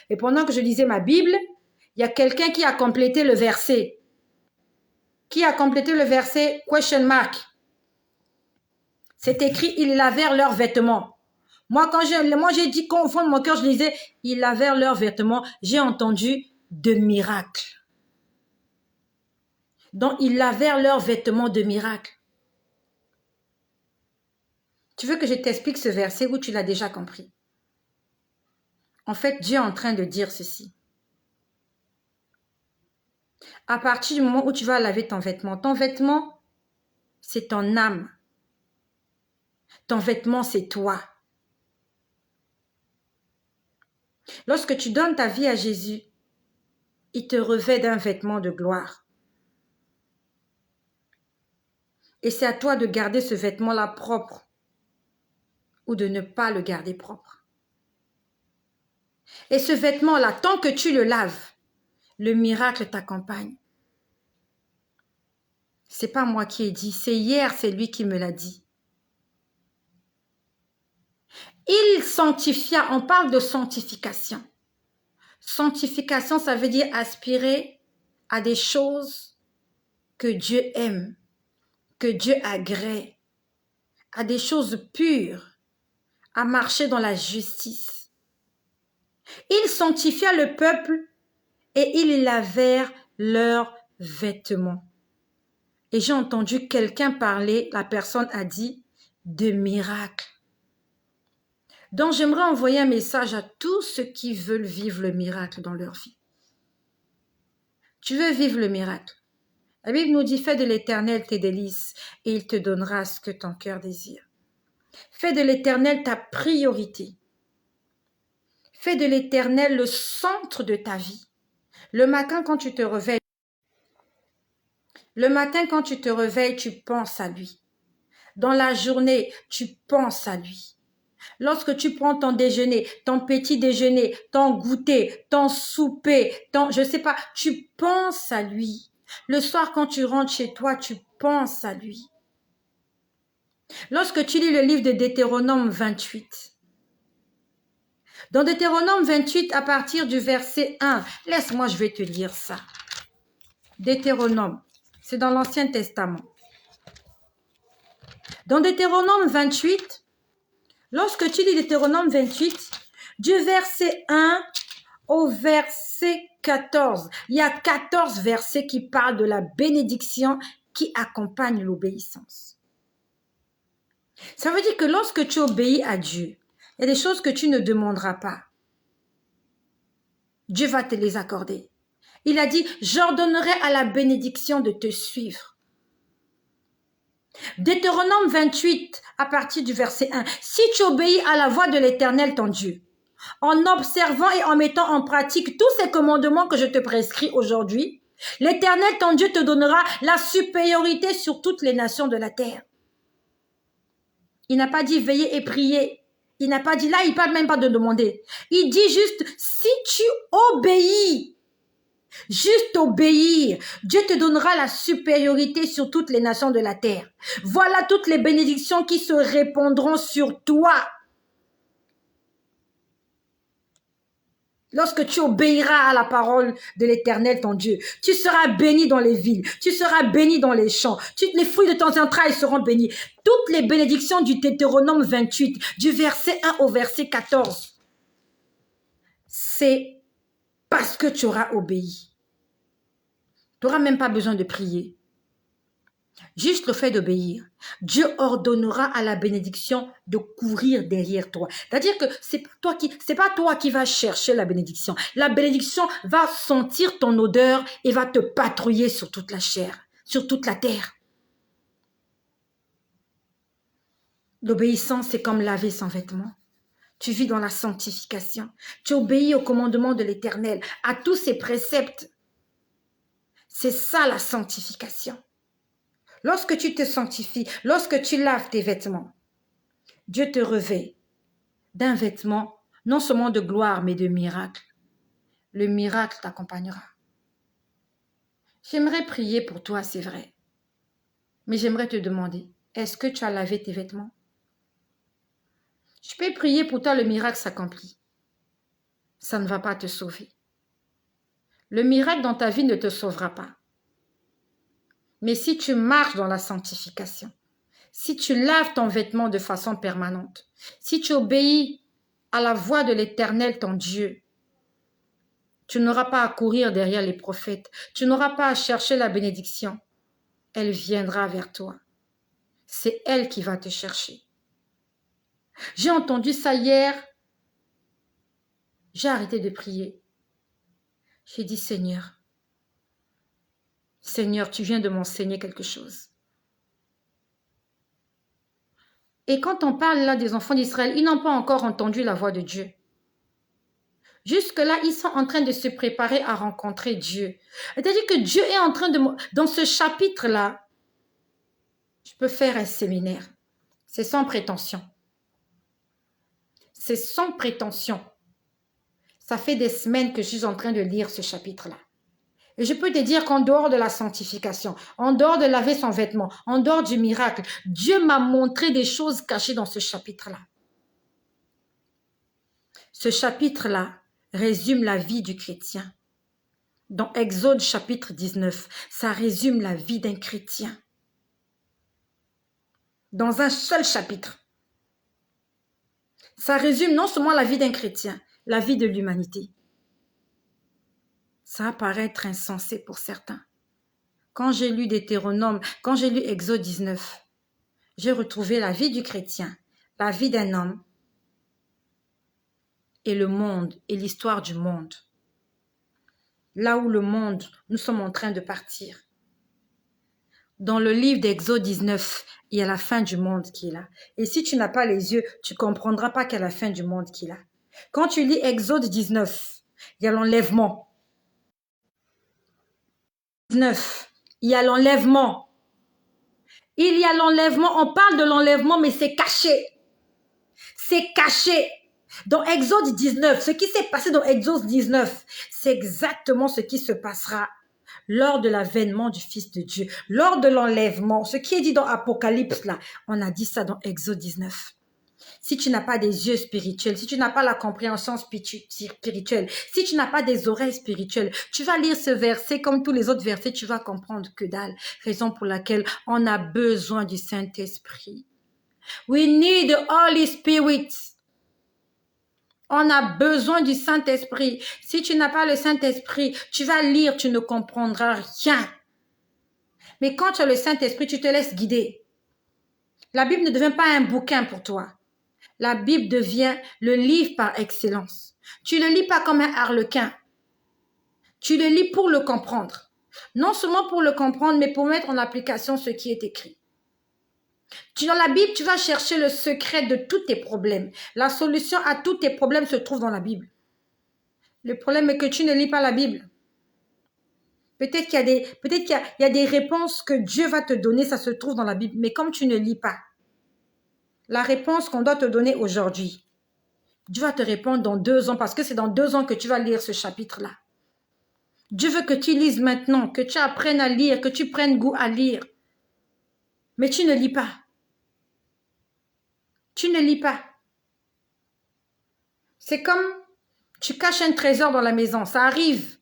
Et pendant que je lisais ma Bible, il y a quelqu'un qui a complété le verset. Qui a complété le verset? Question mark. C'est écrit, ils lavèrent leurs vêtements. Moi, j'ai dit qu'au fond de mon cœur, je lisais, ils lavèrent leurs vêtements. J'ai entendu de miracles. Donc, ils lavèrent leurs vêtements de miracles. Tu veux que je t'explique ce verset ou tu l'as déjà compris? En fait, Dieu est en train de dire ceci. À partir du moment où tu vas laver ton vêtement, c'est ton âme. Ton vêtement, c'est toi. Lorsque tu donnes ta vie à Jésus, il te revêt d'un vêtement de gloire. Et c'est à toi de garder ce vêtement-là propre ou de ne pas le garder propre. Et ce vêtement-là, tant que tu le laves, le miracle t'accompagne. C'est pas moi qui ai dit, c'est hier, c'est lui qui me l'a dit. Il sanctifia, on parle de sanctification. Sanctification, ça veut dire aspirer à des choses que Dieu aime, que Dieu agrée, à des choses pures, à marcher dans la justice. Il sanctifia le peuple et ils lavèrent leurs vêtements. Et j'ai entendu quelqu'un parler, la personne a dit, de miracle. Donc j'aimerais envoyer un message à tous ceux qui veulent vivre le miracle dans leur vie. Tu veux vivre le miracle. La Bible nous dit, fais de l'Éternel tes délices et il te donnera ce que ton cœur désire. Fais de l'Éternel ta priorité. Fais de l'Éternel le centre de ta vie. Le matin quand tu te réveilles, tu penses à lui. Dans la journée, tu penses à lui. Lorsque tu prends ton déjeuner, ton petit déjeuner, ton goûter, ton souper, je sais pas, tu penses à lui. Le soir, quand tu rentres chez toi, tu penses à lui. Lorsque tu lis le livre de Deutéronome 28, dans Deutéronome 28, à partir du verset 1, laisse-moi, je vais te lire ça. Deutéronome, c'est dans l'Ancien Testament. Dans Deutéronome 28, lorsque tu lis Deutéronome 28, du verset 1 au verset 14, il y a 14 versets qui parlent de la bénédiction qui accompagne l'obéissance. Ça veut dire que lorsque tu obéis à Dieu, il y a des choses que tu ne demanderas pas. Dieu va te les accorder. Il a dit, j'ordonnerai à la bénédiction de te suivre. Deutéronome 28, à partir du verset 1. Si tu obéis à la voix de l'Éternel, ton Dieu, en observant et en mettant en pratique tous ces commandements que je te prescris aujourd'hui, l'Éternel, ton Dieu, te donnera la supériorité sur toutes les nations de la terre. Il n'a pas dit veiller et prier. Il n'a pas dit, là, il ne parle même pas de demander. Il dit juste, si tu obéis, juste obéir, Dieu te donnera la supériorité sur toutes les nations de la terre. Voilà toutes les bénédictions qui se répandront sur toi. Lorsque tu obéiras à la parole de l'Éternel, ton Dieu, tu seras béni dans les villes, tu seras béni dans les champs, les fruits de ton entraille seront bénis. Toutes les bénédictions du Deutéronome 28, du verset 1 au verset 14, c'est parce que tu auras obéi. Tu n'auras même pas besoin de prier. Juste le fait d'obéir, Dieu ordonnera à la bénédiction de courir derrière toi. C'est-à-dire que c'est pas toi qui vas chercher la bénédiction. La bénédiction va sentir ton odeur et va te patrouiller sur toute la chair, sur toute la terre. L'obéissance, c'est comme laver son vêtement. Tu vis dans la sanctification. Tu obéis au commandement de l'Éternel, à tous ses préceptes. C'est ça la sanctification. Lorsque tu te sanctifies, lorsque tu laves tes vêtements, Dieu te revêt d'un vêtement non seulement de gloire, mais de miracle. Le miracle t'accompagnera. J'aimerais prier pour toi, c'est vrai. Mais j'aimerais te demander, est-ce que tu as lavé tes vêtements? Je peux prier pour toi, le miracle s'accomplit. Ça ne va pas te sauver. Le miracle dans ta vie ne te sauvera pas. Mais si tu marches dans la sanctification, si tu laves ton vêtement de façon permanente, si tu obéis à la voix de l'Éternel, ton Dieu, tu n'auras pas à courir derrière les prophètes, tu n'auras pas à chercher la bénédiction. Elle viendra vers toi. C'est elle qui va te chercher. J'ai entendu ça hier. J'ai arrêté de prier. J'ai dit, Seigneur, tu viens de m'enseigner quelque chose. Et quand on parle là des enfants d'Israël, ils n'ont pas encore entendu la voix de Dieu. Jusque-là, ils sont en train de se préparer à rencontrer Dieu. C'est-à-dire que Dieu est en train de... Dans ce chapitre-là, je peux faire un séminaire. C'est sans prétention. C'est sans prétention. Ça fait des semaines que je suis en train de lire ce chapitre-là. Et je peux te dire qu'en dehors de la sanctification, en dehors de laver son vêtement, en dehors du miracle, Dieu m'a montré des choses cachées dans ce chapitre-là. Ce chapitre-là résume la vie du chrétien. Dans Exode chapitre 19, ça résume la vie d'un chrétien. Dans un seul chapitre. Ça résume non seulement la vie d'un chrétien, la vie de l'humanité. Ça va paraître insensé pour certains. Quand j'ai lu Deutéronome, quand j'ai lu Exode 19, j'ai retrouvé la vie du chrétien, la vie d'un homme et le monde et l'histoire du monde. Là où le monde, nous sommes en train de partir. Dans le livre d'Exode 19, il y a la fin du monde qui est là. Et si tu n'as pas les yeux, tu ne comprendras pas qu'il y a la fin du monde qui est là. Quand tu lis Exode 19, il y a l'enlèvement. 19, il y a l'enlèvement. Il y a l'enlèvement, on parle de l'enlèvement, mais c'est caché. C'est caché. Dans Exode 19, ce qui s'est passé dans Exode 19, c'est exactement ce qui se passera lors de l'avènement du Fils de Dieu, lors de l'enlèvement. Ce qui est dit dans Apocalypse, là, on a dit ça dans Exode 19. Si tu n'as pas des yeux spirituels, si tu n'as pas la compréhension spirituelle, si tu n'as pas des oreilles spirituelles, tu vas lire ce verset comme tous les autres versets, tu vas comprendre que dalle. Raison pour laquelle on a besoin du Saint-Esprit. We need the Holy Spirit. On a besoin du Saint-Esprit. Si tu n'as pas le Saint-Esprit, tu vas lire, tu ne comprendras rien. Mais quand tu as le Saint-Esprit, tu te laisses guider. La Bible ne devient pas un bouquin pour toi. La Bible devient le livre par excellence. Tu ne le lis pas comme un harlequin. Tu le lis pour le comprendre. Non seulement pour le comprendre, mais pour mettre en application ce qui est écrit. Dans la Bible, tu vas chercher le secret de tous tes problèmes. La solution à tous tes problèmes se trouve dans la Bible. Le problème est que tu ne lis pas la Bible. Peut-être qu'il y a des réponses que Dieu va te donner, ça se trouve dans la Bible. Mais comme tu ne lis pas, la réponse qu'on doit te donner aujourd'hui, Dieu va te répondre dans 2 ans parce que c'est dans 2 ans que tu vas lire ce chapitre-là. Dieu veut que tu lises maintenant, que tu apprennes à lire, que tu prennes goût à lire. Mais tu ne lis pas. Tu ne lis pas. C'est comme tu caches un trésor dans la maison. Ça arrive.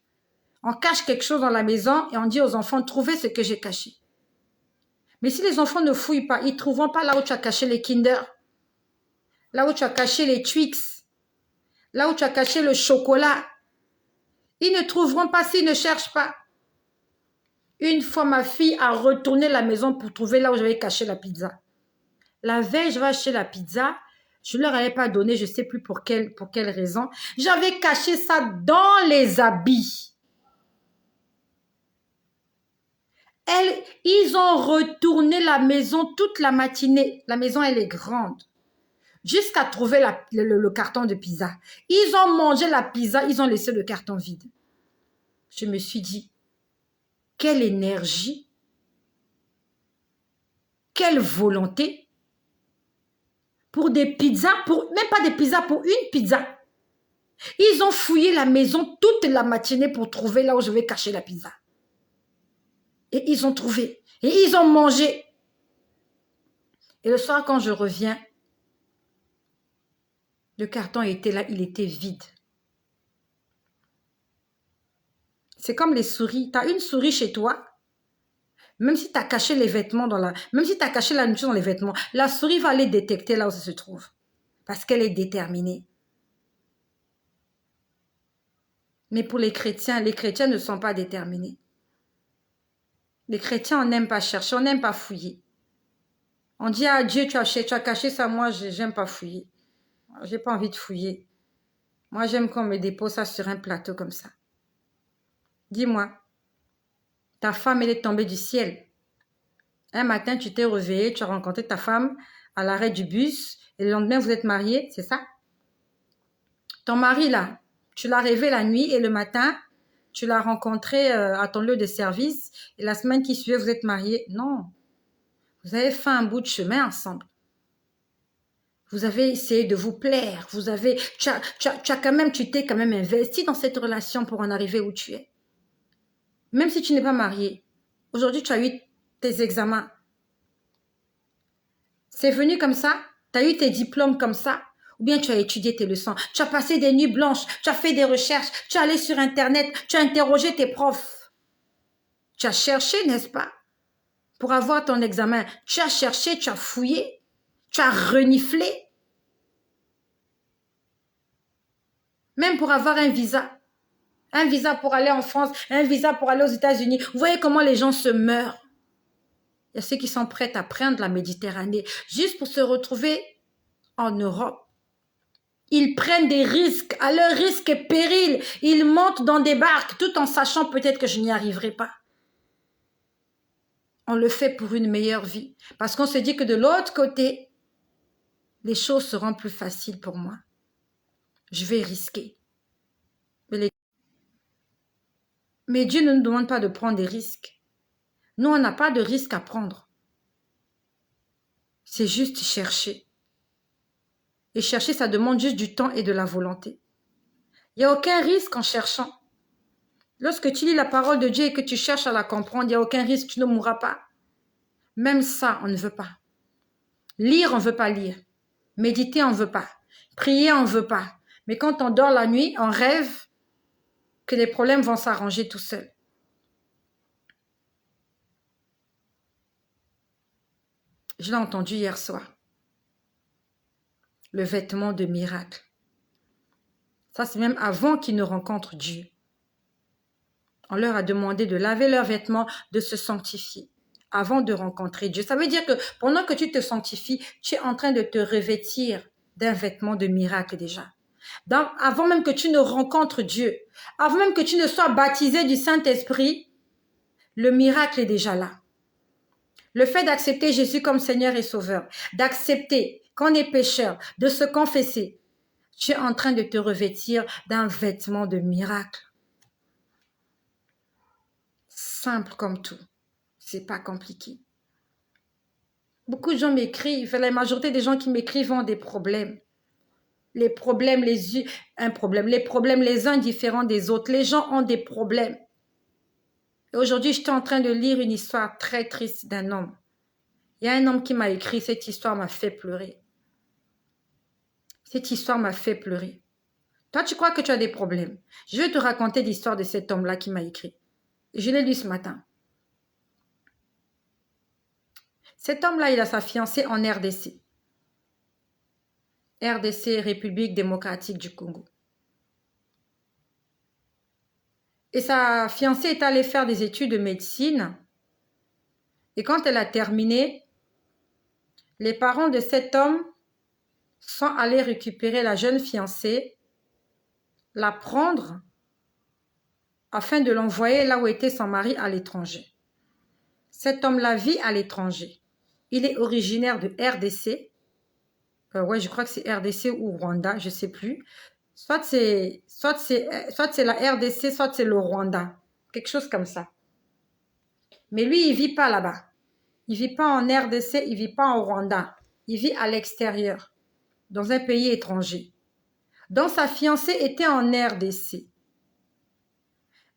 On cache quelque chose dans la maison et on dit aux enfants, trouvez ce que j'ai caché. Mais si les enfants ne fouillent pas, ils ne trouveront pas là où tu as caché les Kinder, là où tu as caché les Twix, là où tu as caché le chocolat. Ils ne trouveront pas s'ils ne cherchent pas. Une fois, ma fille a retourné la maison pour trouver là où j'avais caché la pizza. La veille, je vais acheter la pizza. Je ne leur avais pas donné, je ne sais plus pour quelle raison. J'avais caché ça dans les habits. Ils ont retourné la maison toute la matinée. La maison, elle est grande. Jusqu'à trouver le carton de pizza. Ils ont mangé la pizza, ils ont laissé le carton vide. Je me suis dit, quelle énergie, quelle volonté pour des pizzas, même pas des pizzas, pour une pizza. Ils ont fouillé la maison toute la matinée pour trouver là où je vais cacher la pizza. Et ils ont trouvé. Et ils ont mangé. Et le soir, quand je reviens, le carton était là, il était vide. C'est comme les souris. Tu as une souris chez toi, même si tu as caché les vêtements même si tu as caché la nourriture dans les vêtements, la souris va aller détecter là où ça se trouve. Parce qu'elle est déterminée. Mais pour les chrétiens ne sont pas déterminés. Les chrétiens, on n'aime pas chercher, on n'aime pas fouiller. On dit à Dieu, tu as caché ça, moi, j'aime pas fouiller. J'ai pas envie de fouiller. Moi, j'aime qu'on me dépose ça sur un plateau comme ça. Dis-moi, ta femme, elle est tombée du ciel. Un matin, tu t'es réveillé, tu as rencontré ta femme à l'arrêt du bus, et le lendemain, vous êtes mariés, c'est ça? Ton mari, là, Tu l'as rêvé la nuit et le matin, tu l'as rencontré à ton lieu de service et la semaine qui suivait, vous êtes mariés. Non. Vous avez fait un bout de chemin ensemble. Vous avez essayé de vous plaire. Tu t'es quand même investi dans cette relation pour en arriver où tu es. Même si tu n'es pas marié. Aujourd'hui, tu as eu tes examens. C'est venu comme ça. Tu as eu tes diplômes comme ça. Ou bien tu as étudié tes leçons. Tu as passé des nuits blanches. Tu as fait des recherches. Tu es allé sur Internet. Tu as interrogé tes profs. Tu as cherché, n'est-ce pas? Pour avoir ton examen. Tu as cherché, tu as fouillé. Tu as reniflé. Même pour avoir un visa. Un visa pour aller en France, un visa pour aller aux États-Unis. Vous voyez comment les gens se meurent. Il y a ceux qui sont prêts à prendre la Méditerranée juste pour se retrouver en Europe. Ils prennent des risques, à leur risque et péril. Ils montent dans des barques tout en sachant peut-être que je n'y arriverai pas. On le fait pour une meilleure vie. Parce qu'on se dit que de l'autre côté, les choses seront plus faciles pour moi. Je vais risquer. Mais Dieu ne nous demande pas de prendre des risques. Nous, on n'a pas de risque à prendre. C'est juste chercher. Et chercher, ça demande juste du temps et de la volonté. Il n'y a aucun risque en cherchant. Lorsque tu lis la parole de Dieu et que tu cherches à la comprendre, il n'y a aucun risque, tu ne mourras pas. Même ça, on ne veut pas. Lire, on ne veut pas lire. Méditer, on ne veut pas. Prier, on ne veut pas. Mais quand on dort la nuit, on rêve que les problèmes vont s'arranger tout seuls. Je l'ai entendu hier soir. Le vêtement de miracle. Ça, c'est même avant qu'ils ne rencontrent Dieu. On leur a demandé de laver leurs vêtements, de se sanctifier avant de rencontrer Dieu. Ça veut dire que pendant que tu te sanctifies, tu es en train de te revêtir d'un vêtement de miracle déjà. Donc, avant même que tu ne rencontres Dieu, avant même que tu ne sois baptisé du Saint-Esprit, le miracle est déjà là. Le fait d'accepter Jésus comme Seigneur et Sauveur, d'accepter qu'on est pécheur, de se confesser, tu es en train de te revêtir d'un vêtement de miracle. Simple comme tout. C'est pas compliqué. Beaucoup de gens m'écrivent, la majorité des gens qui m'écrivent ont des problèmes. Les problèmes les uns différents des autres. Les gens ont des problèmes. Et aujourd'hui, j'étais en train de lire une histoire très triste d'un homme. Il y a un homme qui m'a écrit, cette histoire m'a fait pleurer. Cette histoire m'a fait pleurer. Toi, tu crois que tu as des problèmes. Je vais te raconter l'histoire de cet homme-là qui m'a écrit. Je l'ai lu ce matin. Cet homme-là, il a sa fiancée en RDC. RDC, République démocratique du Congo. Et sa fiancée est allée faire des études de médecine. Et quand elle a terminé, les parents de cet homme sont allés récupérer la jeune fiancée, la prendre afin de l'envoyer là où était son mari à l'étranger. Cet homme-là vit à l'étranger. Il est originaire de RDC. Ouais, je crois que c'est RDC ou Rwanda, je ne sais plus. Soit c'est la RDC, soit c'est le Rwanda. Quelque chose comme ça. Mais lui, il ne vit pas là-bas. Il ne vit pas en RDC, il ne vit pas en Rwanda. Il vit à l'extérieur, dans un pays étranger. Donc, sa fiancée était en RDC.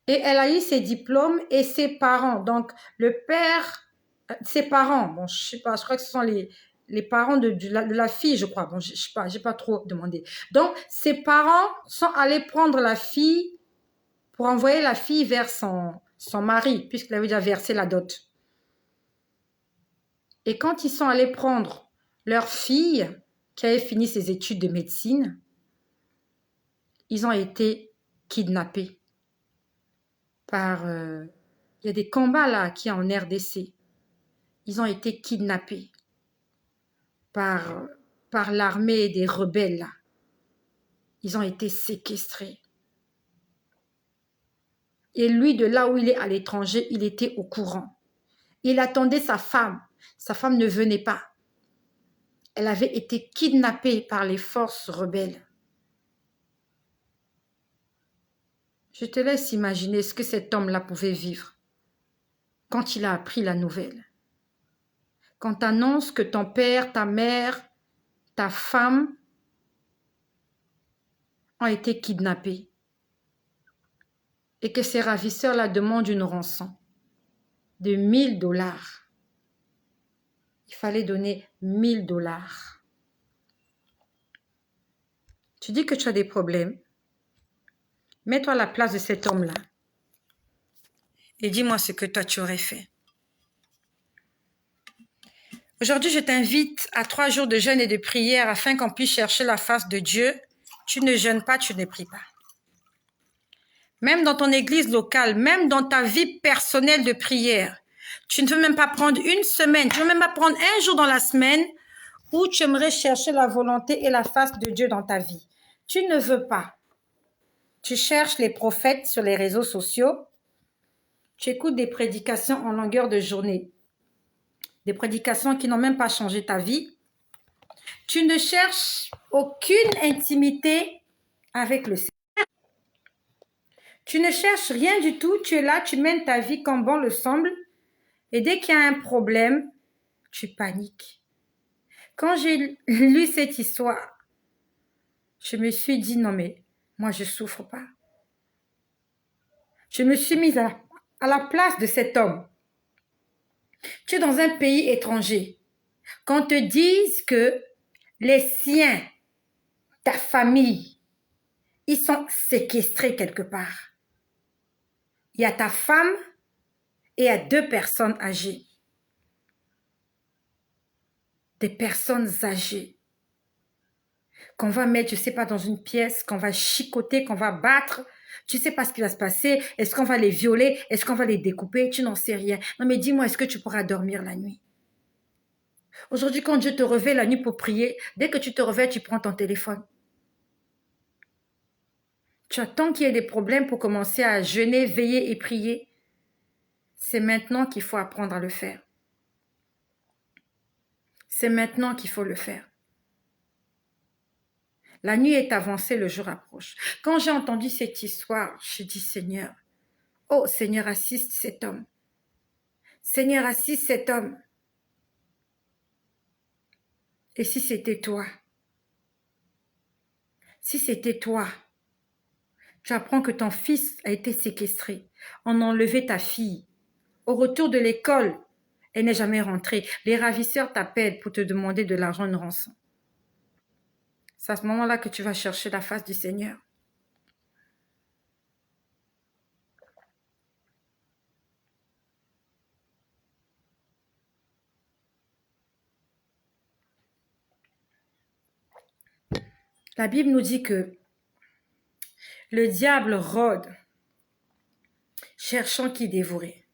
Et elle a eu ses diplômes et ses parents. Donc, le père, ses parents, bon, je ne sais pas, je crois que ce sont les parents de la fille, je crois. Bon, je ne sais pas, je n'ai pas trop demandé. Donc, ses parents sont allés prendre la fille pour envoyer la fille vers son mari, puisqu'il avait déjà versé la dot. Et quand ils sont allés prendre leur fille, qui avait fini ses études de médecine, ils ont été kidnappés par... il y a des combats là qui en RDC. Ils ont été kidnappés par l'armée des rebelles là. Ils ont été séquestrés. Et lui, de là où il est à l'étranger, il était au courant. Il attendait sa femme. Sa femme ne venait pas. Elle avait été kidnappée par les forces rebelles. Je te laisse imaginer ce que cet homme-là pouvait vivre quand il a appris la nouvelle. Quand t'annonces que ton père, ta mère, ta femme ont été kidnappés et que ces ravisseurs-là demandent une rançon de 1000 $. Il fallait donner 1000 $. Tu dis que tu as des problèmes. Mets-toi à la place de cet homme-là et dis-moi ce que toi tu aurais fait. Aujourd'hui, je t'invite à 3 jours de jeûne et de prière afin qu'on puisse chercher la face de Dieu. Tu ne jeûnes pas, tu ne pries pas. Même dans ton église locale, même dans ta vie personnelle de prière, tu ne veux même pas prendre une semaine, tu ne veux même pas prendre un jour dans la semaine où tu aimerais chercher la volonté et la face de Dieu dans ta vie. Tu ne veux pas. Tu cherches les prophètes sur les réseaux sociaux. Tu écoutes des prédications en longueur de journée. Des prédications qui n'ont même pas changé ta vie. Tu ne cherches aucune intimité avec le Seigneur. Tu ne cherches rien du tout. Tu es là, tu mènes ta vie comme bon le semble. Et dès qu'il y a un problème, tu paniques. Quand j'ai lu cette histoire, je me suis dit, non mais, moi je ne souffre pas. Je me suis mise à la place de cet homme. Tu es dans un pays étranger. Qu'on te dise que les siens, ta famille, ils sont séquestrés quelque part. Il y a ta femme et il y a 2 personnes âgées. Des personnes âgées. Qu'on va mettre, je ne sais pas, dans une pièce, qu'on va chicoter, qu'on va battre. Tu ne sais pas ce qui va se passer. Est-ce qu'on va les violer? Est-ce qu'on va les découper? Tu n'en sais rien. Non mais dis-moi, est-ce que tu pourras dormir la nuit? Aujourd'hui, quand Dieu te réveille la nuit pour prier, dès que tu te réveilles, tu prends ton téléphone. Tu attends qu'il y ait des problèmes pour commencer à jeûner, veiller et prier. C'est maintenant qu'il faut apprendre à le faire. C'est maintenant qu'il faut le faire. La nuit est avancée, le jour approche. Quand j'ai entendu cette histoire, j'ai dit Seigneur, oh Seigneur, assiste cet homme. Seigneur, assiste cet homme. Et si c'était toi? Si c'était toi, tu apprends que ton fils a été séquestré. On a enlevé ta fille. Au retour de l'école, elle n'est jamais rentrée. Les ravisseurs t'appellent pour te demander de l'argent, une rançon. C'est à ce moment-là que tu vas chercher la face du Seigneur. La Bible nous dit que le diable rôde, cherchant qui dévorer.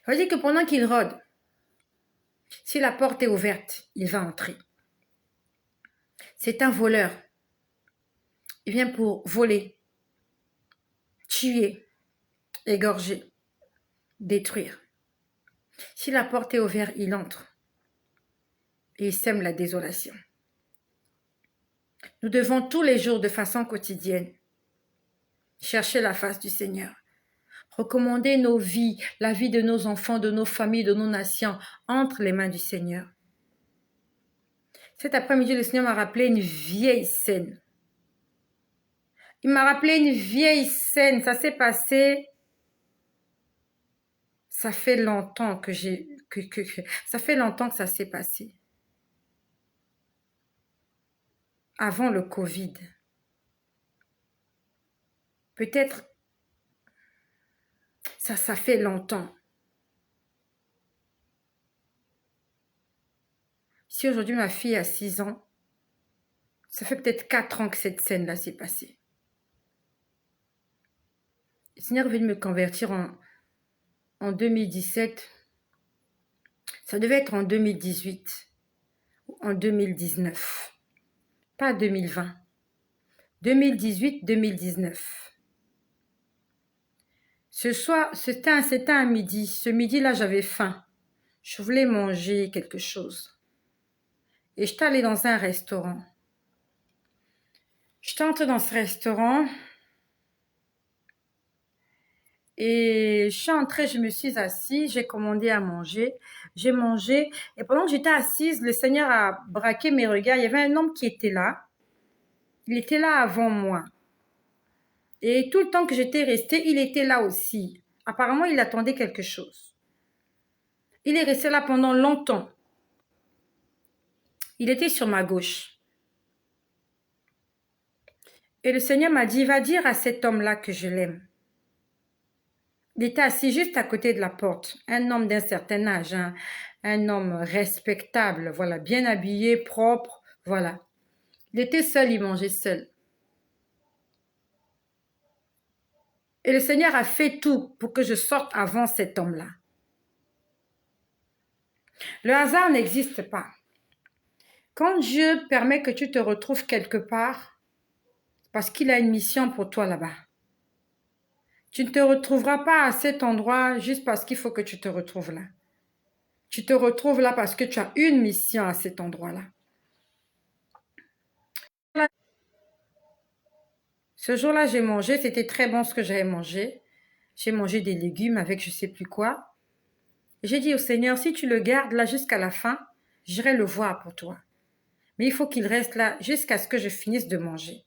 Ça veut dire que pendant qu'il rôde, si la porte est ouverte, il va entrer. C'est un voleur. Il vient pour voler, tuer, égorger, détruire. Si la porte est ouverte, il entre et il sème la désolation. Nous devons tous les jours, de façon quotidienne, chercher la face du Seigneur. Recommander nos vies, la vie de nos enfants, de nos familles, de nos nations, entre les mains du Seigneur. Cet après-midi, le Seigneur m'a rappelé une vieille scène. Il m'a rappelé une vieille scène. Ça s'est passé. Ça fait longtemps que ça fait longtemps que ça s'est passé. Avant le Covid. Peut-être ça fait longtemps. Si aujourd'hui ma fille a 6 ans, ça fait peut-être 4 ans que cette scène-là s'est passée. Le Seigneur est venu me convertir en 2017. Ça devait être en 2018 ou en 2019. Pas 2020. 2018-2019. Ce soir, c'était un midi. Ce midi-là, j'avais faim. Je voulais manger quelque chose. Et j'étais allée dans un restaurant. J'étais entrée dans ce restaurant. Et je suis entrée, je me suis assise, j'ai commandé à manger, j'ai mangé. Et pendant que j'étais assise, le Seigneur a braqué mes regards. Il y avait un homme qui était là. Il était là avant moi. Et tout le temps que j'étais restée, il était là aussi. Apparemment, il attendait quelque chose. Il est resté là pendant longtemps. Il était sur ma gauche. Et le Seigneur m'a dit, va dire à cet homme-là que je l'aime. Il était assis juste à côté de la porte. Un homme d'un certain âge, hein. Un homme respectable, voilà, bien habillé, propre, voilà. Il était seul, il mangeait seul. Et le Seigneur a fait tout pour que je sorte avant cet homme-là. Le hasard n'existe pas. Quand Dieu permet que tu te retrouves quelque part, parce qu'il a une mission pour toi là-bas. Tu ne te retrouveras pas à cet endroit juste parce qu'il faut que tu te retrouves là. Tu te retrouves là parce que tu as une mission à cet endroit-là. Ce jour-là, j'ai mangé, c'était très bon ce que j'avais mangé. J'ai mangé des légumes avec je ne sais plus quoi. J'ai dit au Seigneur, si tu le gardes là jusqu'à la fin, j'irai le voir pour toi. Mais il faut qu'il reste là jusqu'à ce que je finisse de manger.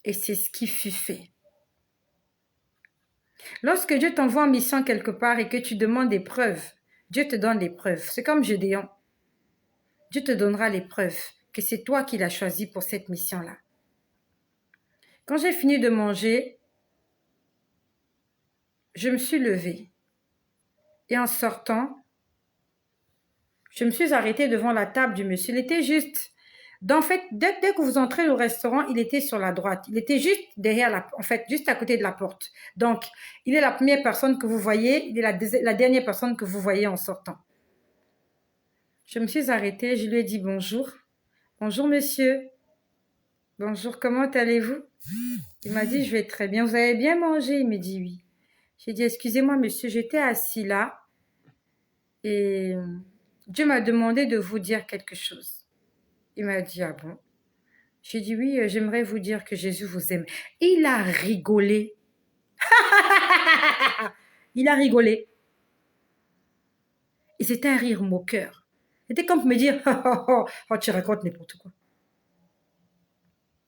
Et c'est ce qui fut fait. Lorsque Dieu t'envoie en mission quelque part et que tu demandes des preuves, Dieu te donne des preuves. C'est comme Gédéon. Dieu te donnera les preuves que c'est toi qui l'as choisi pour cette mission-là. Quand j'ai fini de manger, je me suis levée. Et en sortant, je me suis arrêtée devant la table du monsieur. Il était juste... En fait, dès que vous entrez au restaurant, il était sur la droite. Il était juste derrière, juste à côté de la porte. Donc, il est la première personne que vous voyez, il est la dernière personne que vous voyez en sortant. Je me suis arrêtée, je lui ai dit bonjour. Bonjour monsieur. Bonjour, comment allez-vous? Il m'a dit, je vais très bien. Vous avez bien mangé? Il me dit oui. J'ai dit, excusez-moi monsieur, j'étais assis là et Dieu m'a demandé de vous dire quelque chose. Il m'a dit, ah bon? J'ai dit, oui, j'aimerais vous dire que Jésus vous aime. Il a rigolé. Il a rigolé. Et c'était un rire moqueur. C'était comme pour me dire, oh, tu racontes n'importe quoi.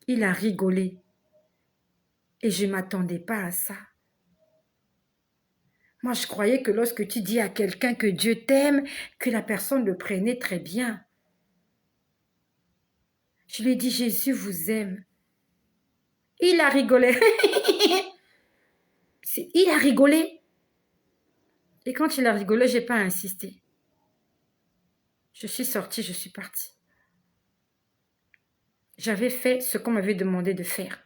Il a rigolé. Et je ne m'attendais pas à ça. Moi, je croyais que lorsque tu dis à quelqu'un que Dieu t'aime, que la personne le prenait très bien. Je lui ai dit, Jésus vous aime. Il a rigolé. Il a rigolé. Et quand il a rigolé, je n'ai pas insisté. Je suis sortie, je suis partie. J'avais fait ce qu'on m'avait demandé de faire.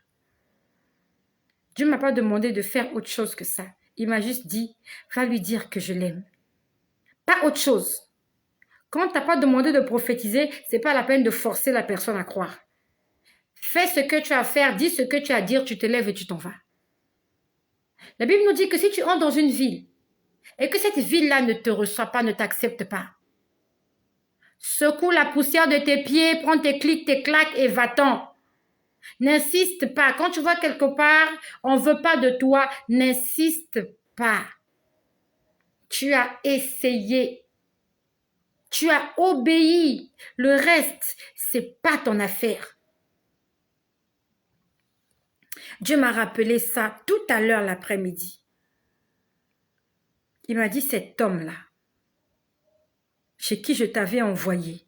Dieu ne m'a pas demandé de faire autre chose que ça. Il m'a juste dit, va lui dire que je l'aime. Pas autre chose. Quand tu n'as pas demandé de prophétiser, ce n'est pas la peine de forcer la personne à croire. Fais ce que tu as à faire, dis ce que tu as à dire, tu te lèves et tu t'en vas. La Bible nous dit que si tu entres dans une ville et que cette ville-là ne te reçoit pas, ne t'accepte pas, secoue la poussière de tes pieds, prends tes clics, tes claques et va-t'en. N'insiste pas. Quand tu vois quelque part, on ne veut pas de toi, n'insiste pas. Tu as essayé. Tu as obéi. Le reste, c'est pas ton affaire. Dieu m'a rappelé ça tout à l'heure l'après-midi. Il m'a dit, cet homme-là, chez qui je t'avais envoyé,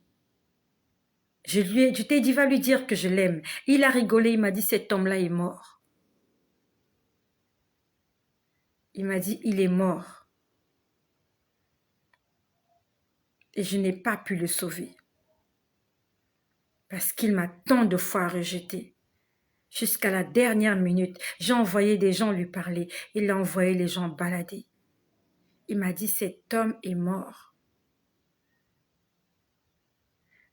je t'ai dit, va lui dire que je l'aime. Il a rigolé, il m'a dit, cet homme-là est mort. Il m'a dit, il est mort. Et je n'ai pas pu le sauver. Parce qu'il m'a tant de fois rejeté. Jusqu'à la dernière minute, j'ai envoyé des gens lui parler. Il a envoyé les gens balader. Il m'a dit, cet homme est mort.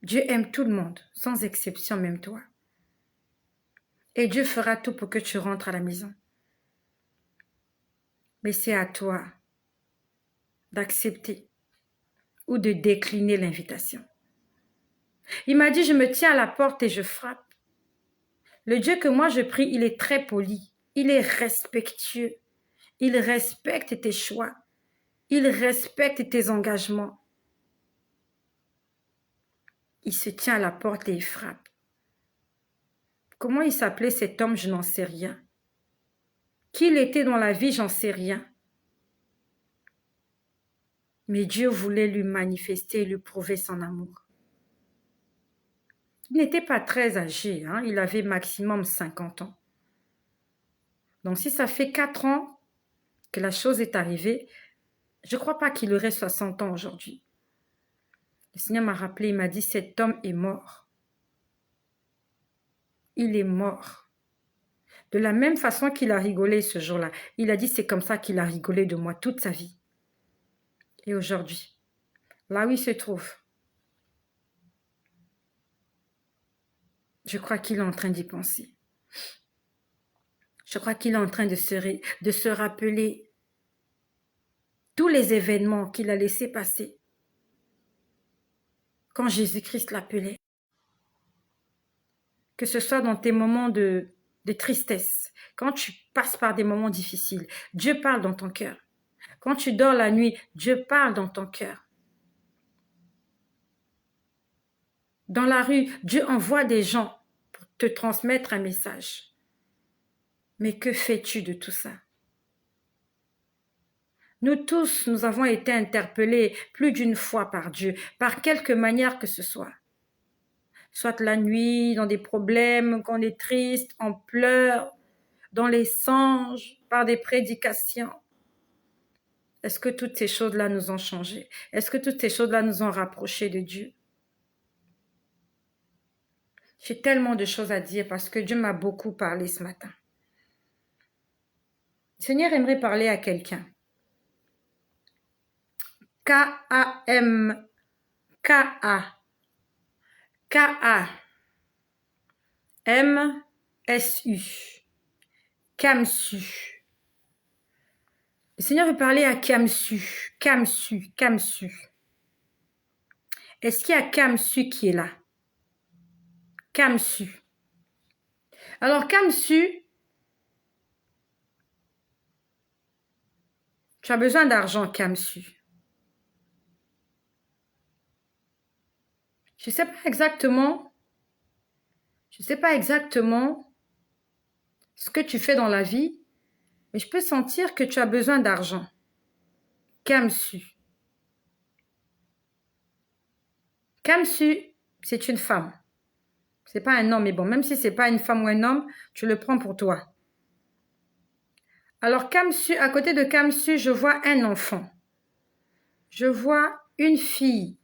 Dieu aime tout le monde, sans exception, même toi. Et Dieu fera tout pour que tu rentres à la maison. Mais c'est à toi d'accepter ou de décliner l'invitation. Il m'a dit, je me tiens à la porte et je frappe. Le Dieu que moi je prie, il est très poli, il est respectueux. Il respecte tes choix. Il respecte tes engagements. Il se tient à la porte et il frappe. Comment il s'appelait cet homme, je n'en sais rien. Qui il était dans la vie, j'en sais rien. Mais Dieu voulait lui manifester et lui prouver son amour. Il n'était pas très âgé, hein? Il avait maximum 50 ans. Donc si ça fait 4 ans que la chose est arrivée, je ne crois pas qu'il aurait 60 ans aujourd'hui. Le Seigneur m'a rappelé, il m'a dit, cet homme est mort. Il est mort. De la même façon qu'il a rigolé ce jour-là. Il a dit, c'est comme ça qu'il a rigolé de moi toute sa vie. Et aujourd'hui, là où il se trouve, je crois qu'il est en train d'y penser. Je crois qu'il est en train de se rappeler tous les événements qu'il a laissés passer quand Jésus-Christ l'appelait. Que ce soit dans tes moments de tristesse, quand tu passes par des moments difficiles, Dieu parle dans ton cœur. Quand tu dors la nuit, Dieu parle dans ton cœur. Dans la rue, Dieu envoie des gens pour te transmettre un message. Mais que fais-tu de tout ça? Nous tous, nous avons été interpellés plus d'une fois par Dieu, par quelque manière que ce soit. Soit la nuit, dans des problèmes, quand on est triste, on pleure, dans les songes, par des prédications. Est-ce que toutes ces choses-là nous ont changés? Est-ce que toutes ces choses-là nous ont rapprochés de Dieu? J'ai tellement de choses à dire parce que Dieu m'a beaucoup parlé ce matin. Le Seigneur aimerait parler à quelqu'un. K-A-M, K-A, K-A-M-S-U, Kamsu. Le Seigneur veut parler à Kamsu, Kamsu, Kamsu. Est-ce qu'il y a Kamsu qui est là? Kamsu. Alors Kamsu, tu as besoin d'argent, Kamsu. Je ne sais pas exactement ce que tu fais dans la vie, mais je peux sentir que tu as besoin d'argent. Kamsu. Kamsu, c'est une femme. C'est pas un homme, mais bon, même si c'est pas une femme ou un homme, tu le prends pour toi. Alors Kamsu, à côté de Kamsu, je vois un enfant. Je vois une fille.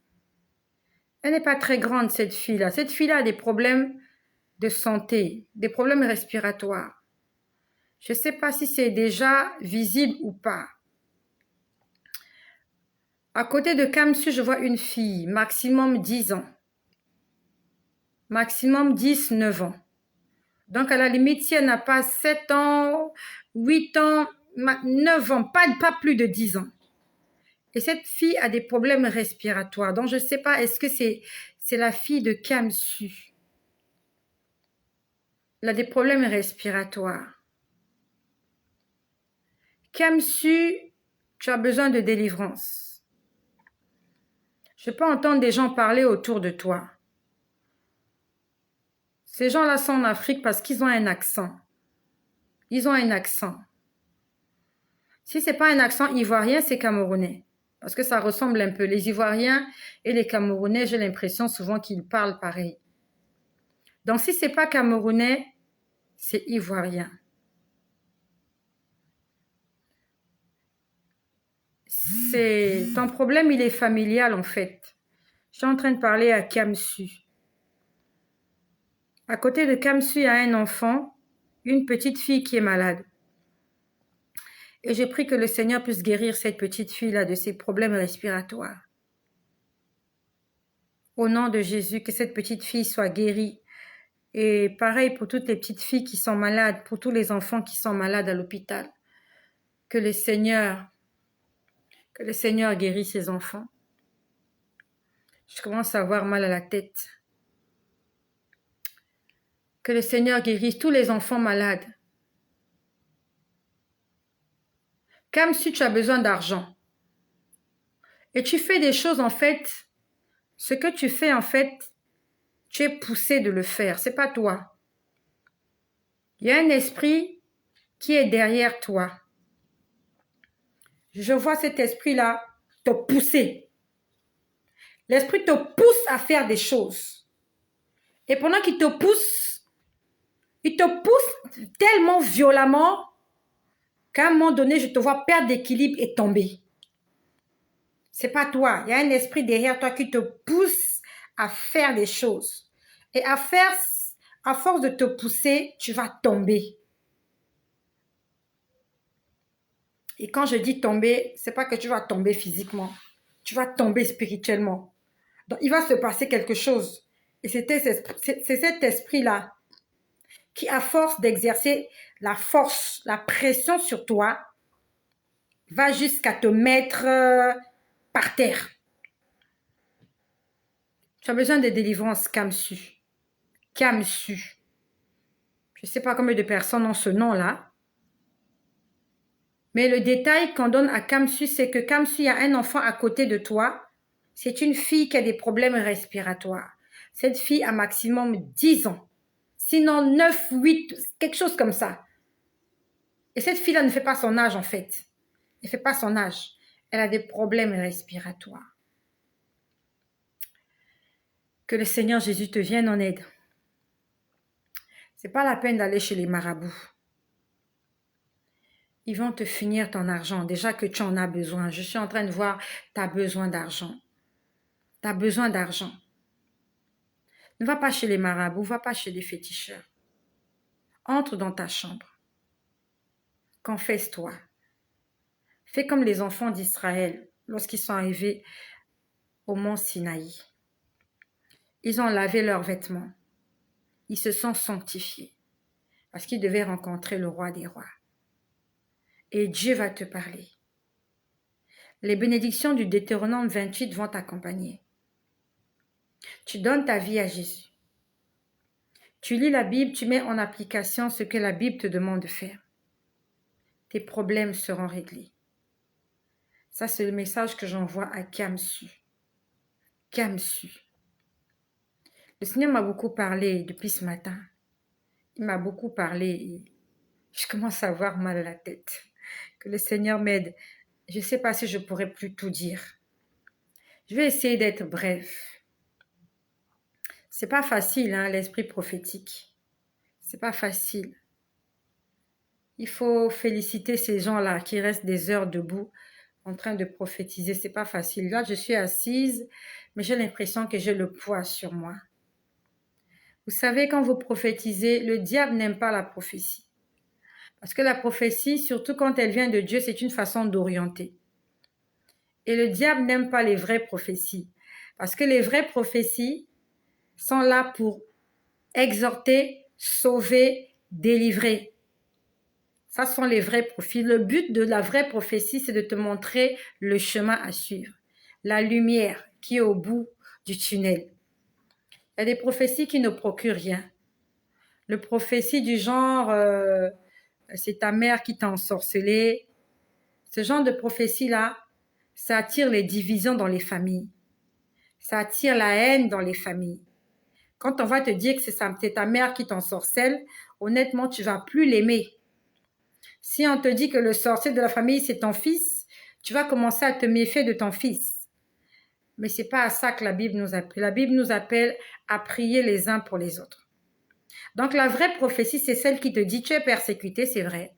Elle n'est pas très grande, cette fille-là. Cette fille-là a des problèmes de santé, des problèmes respiratoires. Je ne sais pas si c'est déjà visible ou pas. À côté de Kamsu, je vois une fille, maximum 10 ans. Maximum 10, 9 ans. Donc, à la limite, si elle n'a pas 7 ans, 8 ans, 9 ans, pas plus de 10 ans. Et cette fille a des problèmes respiratoires. Donc, je ne sais pas, est-ce que c'est la fille de Kamsu? Elle a des problèmes respiratoires. Kamsu, tu as besoin de délivrance. Je peux entendre des gens parler autour de toi. Ces gens-là sont en Afrique parce qu'ils ont un accent. Ils ont un accent. Si ce n'est pas un accent ivoirien, c'est camerounais. Parce que ça ressemble un peu. Les Ivoiriens et les Camerounais, j'ai l'impression souvent qu'ils parlent pareil. Donc si ce n'est pas camerounais, c'est ivoirien. Ton problème, il est familial en fait. Je suis en train de parler à Kamsu. À côté de Kamsu, il y a un enfant, une petite fille qui est malade. Et j'ai pris que le Seigneur puisse guérir cette petite fille-là de ses problèmes respiratoires. Au nom de Jésus, que cette petite fille soit guérie. Et pareil pour toutes les petites filles qui sont malades, pour tous les enfants qui sont malades à l'hôpital. Que le Seigneur guérisse ces enfants. Je commence à avoir mal à la tête. Que le Seigneur guérisse tous les enfants malades. Comme si tu as besoin d'argent. Et tu fais des choses, en fait, ce que tu fais, en fait, tu es poussé de le faire. C'est pas toi. Il y a un esprit qui est derrière toi. Je vois cet esprit-là te pousser. L'esprit te pousse à faire des choses. Et pendant qu'il te pousse, il te pousse tellement violemment qu'à un moment donné, je te vois perdre d'équilibre et tomber. C'est pas toi. Il y a un esprit derrière toi qui te pousse à faire des choses. Et à force de te pousser, tu vas tomber. Et quand je dis tomber, c'est pas que tu vas tomber physiquement. Tu vas tomber spirituellement. Donc, il va se passer quelque chose. Et c'est cet esprit-là qui, à force d'exercer la force, la pression sur toi, va jusqu'à te mettre par terre. Tu as besoin de délivrance, Kamsu. Kamsu. Je ne sais pas combien de personnes ont ce nom-là. Mais le détail qu'on donne à Kamsu, c'est que Kamsu, il y a un enfant à côté de toi. C'est une fille qui a des problèmes respiratoires. Cette fille a maximum 10 ans. Sinon 9, 8, quelque chose comme ça. Et cette fille-là ne fait pas son âge en fait. Elle ne fait pas son âge. Elle a des problèmes respiratoires. Que le Seigneur Jésus te vienne en aide. C'est pas la peine d'aller chez les marabouts. Ils vont te finir ton argent. Déjà que tu en as besoin. Je suis en train de voir, tu as besoin d'argent. Tu as besoin d'argent. Ne va pas chez les marabouts, va pas chez les féticheurs. Entre dans ta chambre. Confesse-toi. Fais comme les enfants d'Israël lorsqu'ils sont arrivés au mont Sinaï. Ils ont lavé leurs vêtements. Ils se sont sanctifiés parce qu'ils devaient rencontrer le roi des rois. Et Dieu va te parler. Les bénédictions du Deutéronome 28 vont t'accompagner. Tu donnes ta vie à Jésus. Tu lis la Bible, tu mets en application ce que la Bible te demande de faire. Tes problèmes seront réglés. Ça, c'est le message que j'envoie à Kamsu. Kamsu. Le Seigneur m'a beaucoup parlé depuis ce matin. Il m'a beaucoup parlé et je commence à avoir mal à la tête. Que le Seigneur m'aide. Je ne sais pas si je pourrais plus tout dire. Je vais essayer d'être bref. C'est pas facile, hein, l'esprit prophétique. C'est pas facile. Il faut féliciter ces gens-là qui restent des heures debout en train de prophétiser. C'est pas facile. Là, je suis assise, mais j'ai l'impression que j'ai le poids sur moi. Vous savez, quand vous prophétisez, le diable n'aime pas la prophétie. Parce que la prophétie, surtout quand elle vient de Dieu, c'est une façon d'orienter. Et le diable n'aime pas les vraies prophéties. Parce que les vraies prophéties sont là pour exhorter, sauver, délivrer. Ça sont les vrais profils. Le but de la vraie prophétie, c'est de te montrer le chemin à suivre. La lumière qui est au bout du tunnel. Il y a des prophéties qui ne procurent rien. Le prophétie du genre, c'est ta mère qui t'a ensorcelé. Ce genre de prophétie-là, ça attire les divisions dans les familles. Ça attire la haine dans les familles. Quand on va te dire que c'est ta mère qui t'ensorcelle, honnêtement, tu vas plus l'aimer. Si on te dit que le sorcier de la famille, c'est ton fils, tu vas commencer à te méfier de ton fils. Mais c'est pas à ça que la Bible nous appelle. La Bible nous appelle à prier les uns pour les autres. Donc la vraie prophétie, c'est celle qui te dit, tu es persécuté, c'est vrai.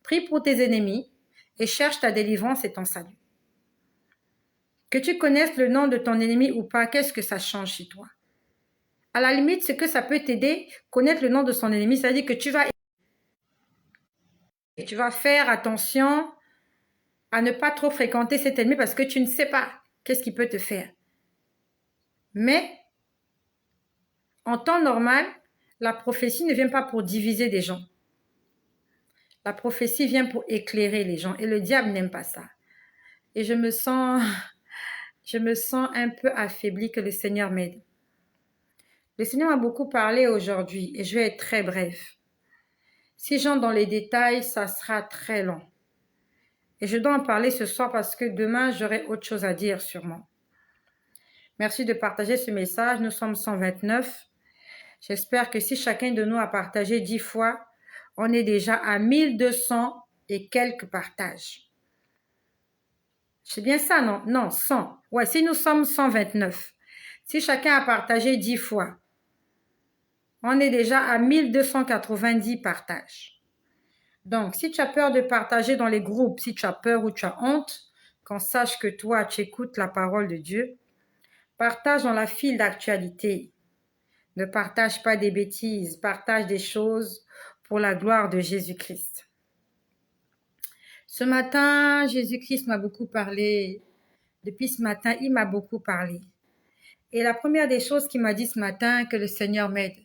Prie pour tes ennemis et cherche ta délivrance et ton salut. Que tu connaisses le nom de ton ennemi ou pas, qu'est-ce que ça change chez toi? À la limite, ce que ça peut t'aider, connaître le nom de son ennemi, c'est-à-dire que tu vas faire attention à ne pas trop fréquenter cet ennemi parce que tu ne sais pas qu'est-ce qu'il peut te faire. Mais, en temps normal, la prophétie ne vient pas pour diviser des gens. La prophétie vient pour éclairer les gens et le diable n'aime pas ça. Et je me sens un peu affaiblie, que le Seigneur m'aide. Le Seigneur m'a beaucoup parlé aujourd'hui et je vais être très bref. Si j'entre dans les détails, ça sera très long. Et je dois en parler ce soir parce que demain, j'aurai autre chose à dire sûrement. Merci de partager ce message. Nous sommes 129. J'espère que si chacun de nous a partagé 10 fois, on est déjà à 1200 et quelques partages. C'est bien ça, non? Non, 100. Ouais, si nous sommes 129, si chacun a partagé 10 fois, on est déjà à 1290 partages. Donc, si tu as peur de partager dans les groupes, si tu as peur ou tu as honte, qu'on sache que toi, tu écoutes la parole de Dieu, partage dans la file d'actualité. Ne partage pas des bêtises, partage des choses pour la gloire de Jésus-Christ. Ce matin, Jésus-Christ m'a beaucoup parlé. Depuis ce matin, il m'a beaucoup parlé. Et la première des choses qu'il m'a dit ce matin, que le Seigneur m'aide.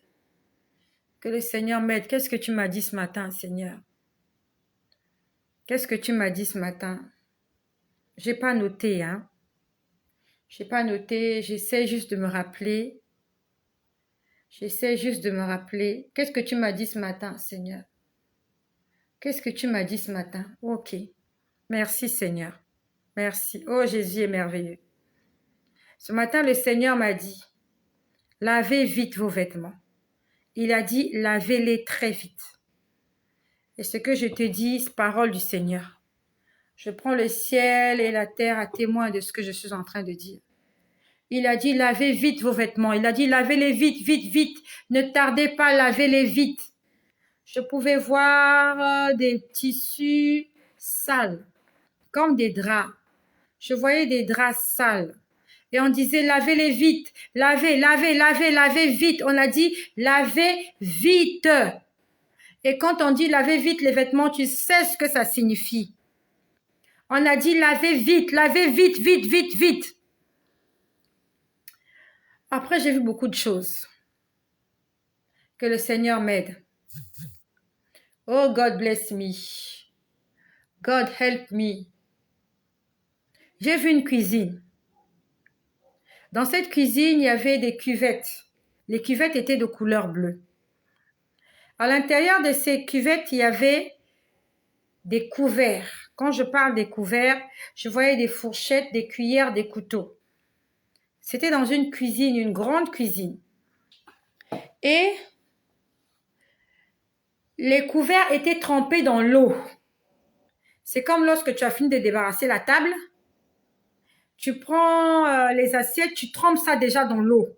Que le Seigneur m'aide. Qu'est-ce que tu m'as dit ce matin, Seigneur? Qu'est-ce que tu m'as dit ce matin? J'ai pas noté, hein. J'ai pas noté, j'essaie juste de me rappeler. J'essaie juste de me rappeler. Qu'est-ce que tu m'as dit ce matin, Seigneur? Qu'est-ce que tu m'as dit ce matin? Ok. Merci, Seigneur. Merci. Oh, Jésus est merveilleux. Ce matin, le Seigneur m'a dit, lavez vite vos vêtements. Il a dit, lavez-les très vite. Et ce que je te dis, c'est parole du Seigneur. Je prends le ciel et la terre à témoin de ce que je suis en train de dire. Il a dit, lavez vite vos vêtements. Il a dit, lavez-les vite, vite, vite. Ne tardez pas, lavez-les vite. Je pouvais voir des tissus sales, comme des draps. Je voyais des draps sales. Et on disait, lavez-les vite. Lavez, lavez, lavez, lavez vite. On a dit, lavez vite. Et quand on dit laver vite les vêtements, tu sais ce que ça signifie. On a dit lavez vite, vite, vite, vite. Après, j'ai vu beaucoup de choses. Que le Seigneur m'aide. Oh, God bless me. God help me. J'ai vu une cuisine. Dans cette cuisine, il y avait des cuvettes. Les cuvettes étaient de couleur bleue. À l'intérieur de ces cuvettes, il y avait des couverts. Quand je parle des couverts, je voyais des fourchettes, des cuillères, des couteaux. C'était dans une cuisine, une grande cuisine. Et les couverts étaient trempés dans l'eau. C'est comme lorsque tu as fini de débarrasser la table, tu prends les assiettes, tu trempes ça déjà dans l'eau.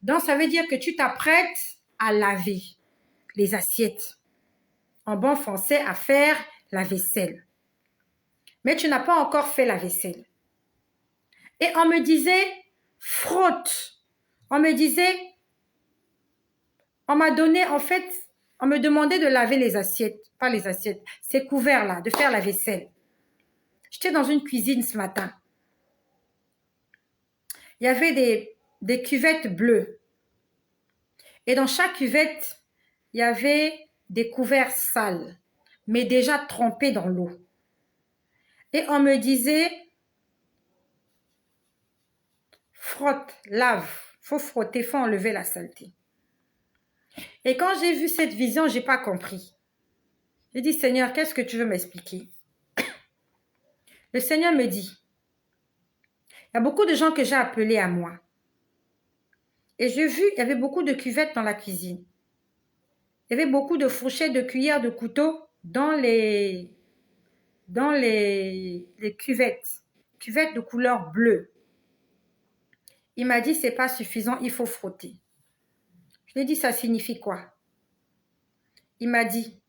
Donc, ça veut dire que tu t'apprêtes à laver les assiettes. En bon français, à faire la vaisselle. Mais tu n'as pas encore fait la vaisselle. Et on me disait, frotte. On me disait, on m'a donné, en fait, on me demandait de laver les assiettes, pas les assiettes, ces couverts-là, de faire la vaisselle. J'étais dans une cuisine ce matin. Il y avait des cuvettes bleues. Et dans chaque cuvette, il y avait des couverts sales, mais déjà trempés dans l'eau. Et on me disait, frotte, lave, faut frotter, faut enlever la saleté. Et quand j'ai vu cette vision, j'ai pas compris. J'ai dit, Seigneur, qu'est-ce que tu veux m'expliquer? Le Seigneur me dit, il y a beaucoup de gens que j'ai appelés à moi. Et j'ai vu, il y avait beaucoup de cuvettes dans la cuisine. Il y avait beaucoup de fourchettes, de cuillères, de couteaux dans les cuvettes. Cuvettes de couleur bleue. Il m'a dit, c'est pas suffisant, il faut frotter. Je lui ai dit, ça signifie quoi? Il m'a dit,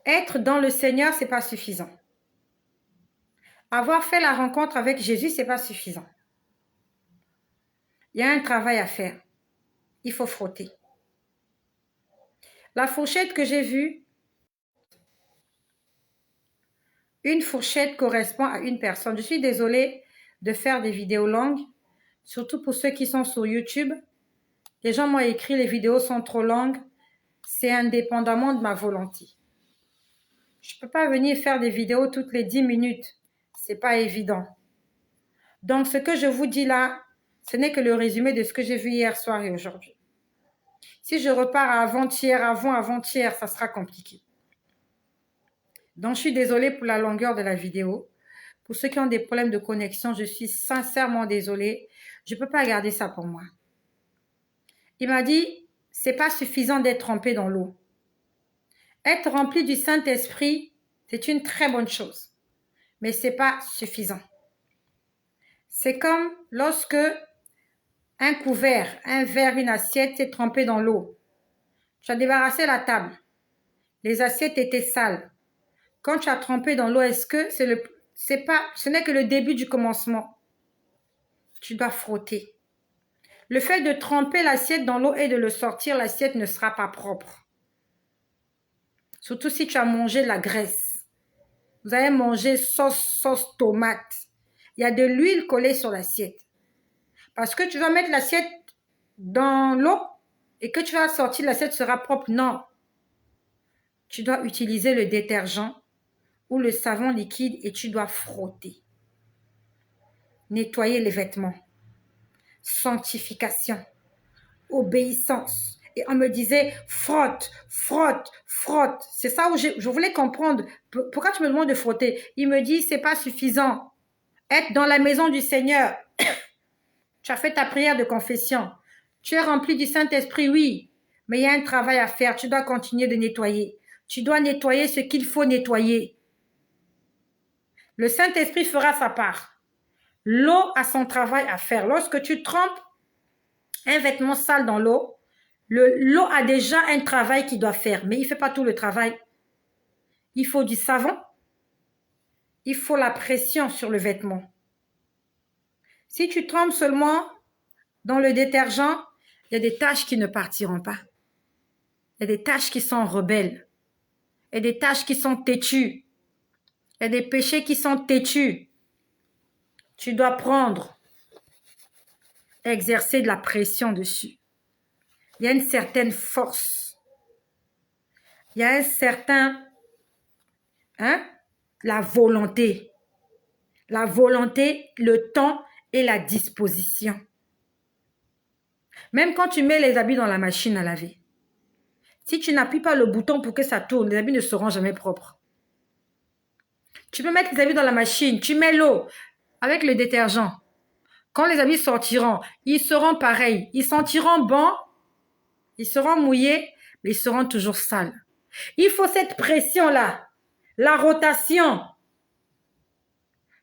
être dans le Seigneur, c'est pas suffisant. Avoir fait la rencontre avec Jésus, c'est pas suffisant. Il y a un travail à faire. Il faut frotter. La fourchette que j'ai vue, une fourchette correspond à une personne. Je suis désolée de faire des vidéos longues, surtout pour ceux qui sont sur YouTube. Les gens m'ont écrit, les vidéos sont trop longues. C'est indépendamment de ma volonté. Je ne peux pas venir faire des vidéos toutes les 10 minutes. Ce n'est pas évident. Donc, ce que je vous dis là, ce n'est que le résumé de ce que j'ai vu hier soir et aujourd'hui. Si je repars à avant-hier, ça sera compliqué. Donc, je suis désolée pour la longueur de la vidéo. Pour ceux qui ont des problèmes de connexion, je suis sincèrement désolée. Je ne peux pas garder ça pour moi. Il m'a dit, c'est pas suffisant d'être trempé dans l'eau. Être rempli du Saint-Esprit, c'est une très bonne chose. Mais c'est pas suffisant. C'est comme lorsque un couvert, un verre, une assiette est trempé dans l'eau. Tu as débarrassé la table. Les assiettes étaient sales. Quand tu as trempé dans l'eau, est-ce que ce n'est que le début du commencement. Tu dois frotter. Le fait de tremper l'assiette dans l'eau et de le sortir, l'assiette ne sera pas propre. Surtout si tu as mangé de la graisse. Vous avez mangé sauce tomate. Il y a de l'huile collée sur l'assiette. Parce que tu vas mettre l'assiette dans l'eau et que tu vas sortir, l'assiette sera propre. Non. Tu dois utiliser le détergent ou le savon liquide et tu dois frotter. Nettoyer les vêtements. Sanctification. Obéissance. Et on me disait, frotte, frotte, frotte. C'est ça où je voulais comprendre. Pourquoi tu me demandes de frotter? Il me dit, c'est pas suffisant. Être dans la maison du Seigneur. Tu as fait ta prière de confession. Tu es rempli du Saint-Esprit, oui. Mais il y a un travail à faire. Tu dois continuer de nettoyer. Tu dois nettoyer ce qu'il faut nettoyer. Le Saint-Esprit fera sa part. L'eau a son travail à faire. Lorsque tu trempes un vêtement sale dans l'eau, l'eau a déjà un travail qu'il doit faire, mais il ne fait pas tout le travail. Il faut du savon, il faut la pression sur le vêtement. Si tu trempes seulement dans le détergent, il y a des taches qui ne partiront pas. Il y a des taches qui sont rebelles. Il y a des taches qui sont têtues. Il y a des péchés qui sont têtus. Tu dois exercer de la pression dessus. Il y a une certaine force. Il y a un certain... la volonté. La volonté, le temps et la disposition. Même quand tu mets les habits dans la machine à laver, si tu n'appuies pas le bouton pour que ça tourne, les habits ne seront jamais propres. Tu peux mettre les habits dans la machine, tu mets l'eau avec le détergent. Quand les habits sortiront, ils seront pareils. Ils sentiront bon, ils seront mouillés, mais ils seront toujours sales. Il faut cette pression-là, la rotation.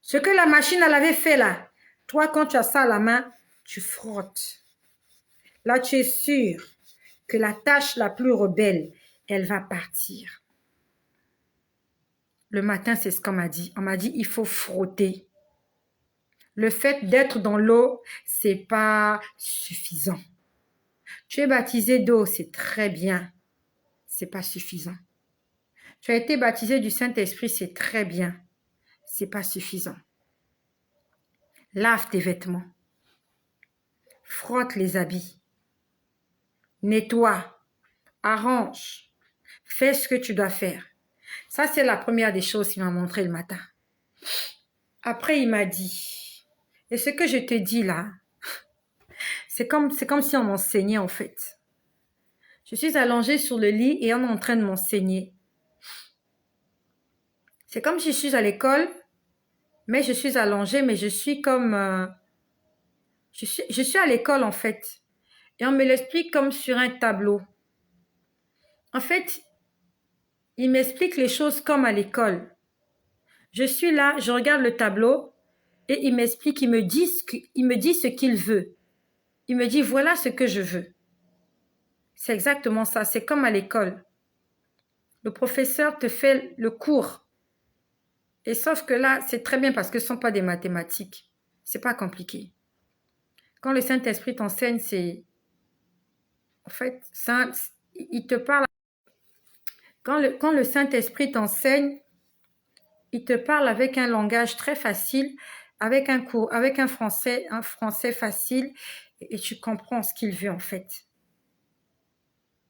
Ce que la machine à laver fait là, toi quand tu as ça à la main, tu frottes. Là, tu es sûr que la tâche la plus rebelle, elle va partir. Le matin, c'est ce qu'on m'a dit. On m'a dit, il faut frotter. Le fait d'être dans l'eau, c'est pas suffisant. Tu es baptisé d'eau, c'est très bien. C'est pas suffisant. Tu as été baptisé du Saint-Esprit, c'est très bien. C'est pas suffisant. Lave tes vêtements. Frotte les habits. Nettoie. Arrange. Fais ce que tu dois faire. Ça, c'est la première des choses qu'il m'a montré le matin. Après, il m'a dit, et ce que je te dis là, c'est comme si on m'enseignait en fait. Je suis allongée sur le lit et on est en train de m'enseigner. C'est comme si je suis à l'école, mais je suis allongée, mais je suis comme... je suis à l'école en fait. Et on me l'explique comme sur un tableau. En fait, il m'explique les choses comme à l'école. Je suis là, je regarde le tableau et il m'explique, il me dit ce qu'il veut. Il me dit, voilà ce que je veux. C'est exactement ça, c'est comme à l'école. Le professeur te fait le cours. Et sauf que là, c'est très bien parce que ce ne sont pas des mathématiques. C'est pas compliqué. Quand le Saint-Esprit t'enseigne, c'est... En fait, il te parle... Quand le Saint-Esprit t'enseigne, il te parle avec un langage très facile, avec un français facile, et tu comprends ce qu'il veut en fait.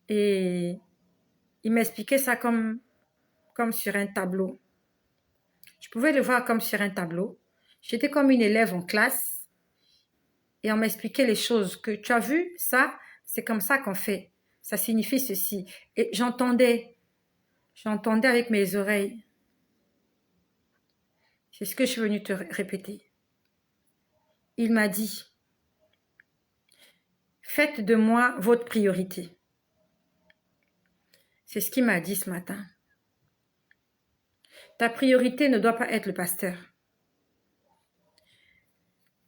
Et il m'expliquait ça comme sur un tableau. Je pouvais le voir comme sur un tableau. J'étais comme une élève en classe et on m'expliquait les choses que tu as vu, ça, c'est comme ça qu'on fait. Ça signifie ceci. Et j'entendais avec mes oreilles. C'est ce que je suis venue te répéter. Il m'a dit, faites de moi votre priorité. C'est ce qu'il m'a dit ce matin. Ta priorité ne doit pas être le pasteur.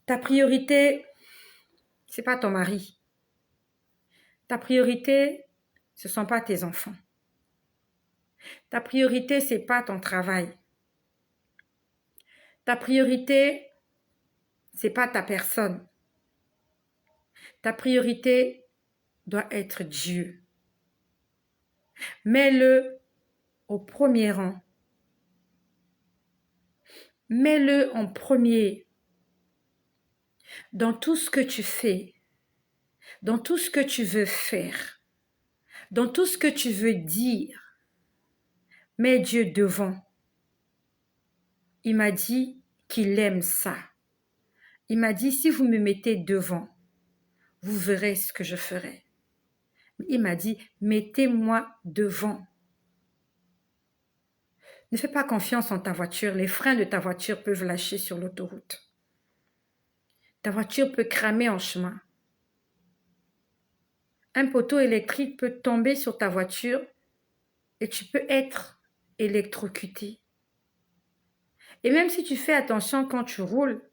Ta priorité, c'est pas ton mari. Ta priorité, ce ne sont pas tes enfants. Ta priorité, ce n'est pas ton travail. Ta priorité, ce n'est pas ta personne. Ta priorité doit être Dieu. Mets-le au premier rang. Mets-le en premier. Dans tout ce que tu fais, dans tout ce que tu veux faire, dans tout ce que tu veux dire, mets Dieu devant. Il m'a dit qu'il aime ça. Il m'a dit, si vous me mettez devant, vous verrez ce que je ferai. Il m'a dit, mettez-moi devant. Ne fais pas confiance en ta voiture. Les freins de ta voiture peuvent lâcher sur l'autoroute. Ta voiture peut cramer en chemin. Un poteau électrique peut tomber sur ta voiture et tu peux être électrocuté. Et même si tu fais attention quand tu roules,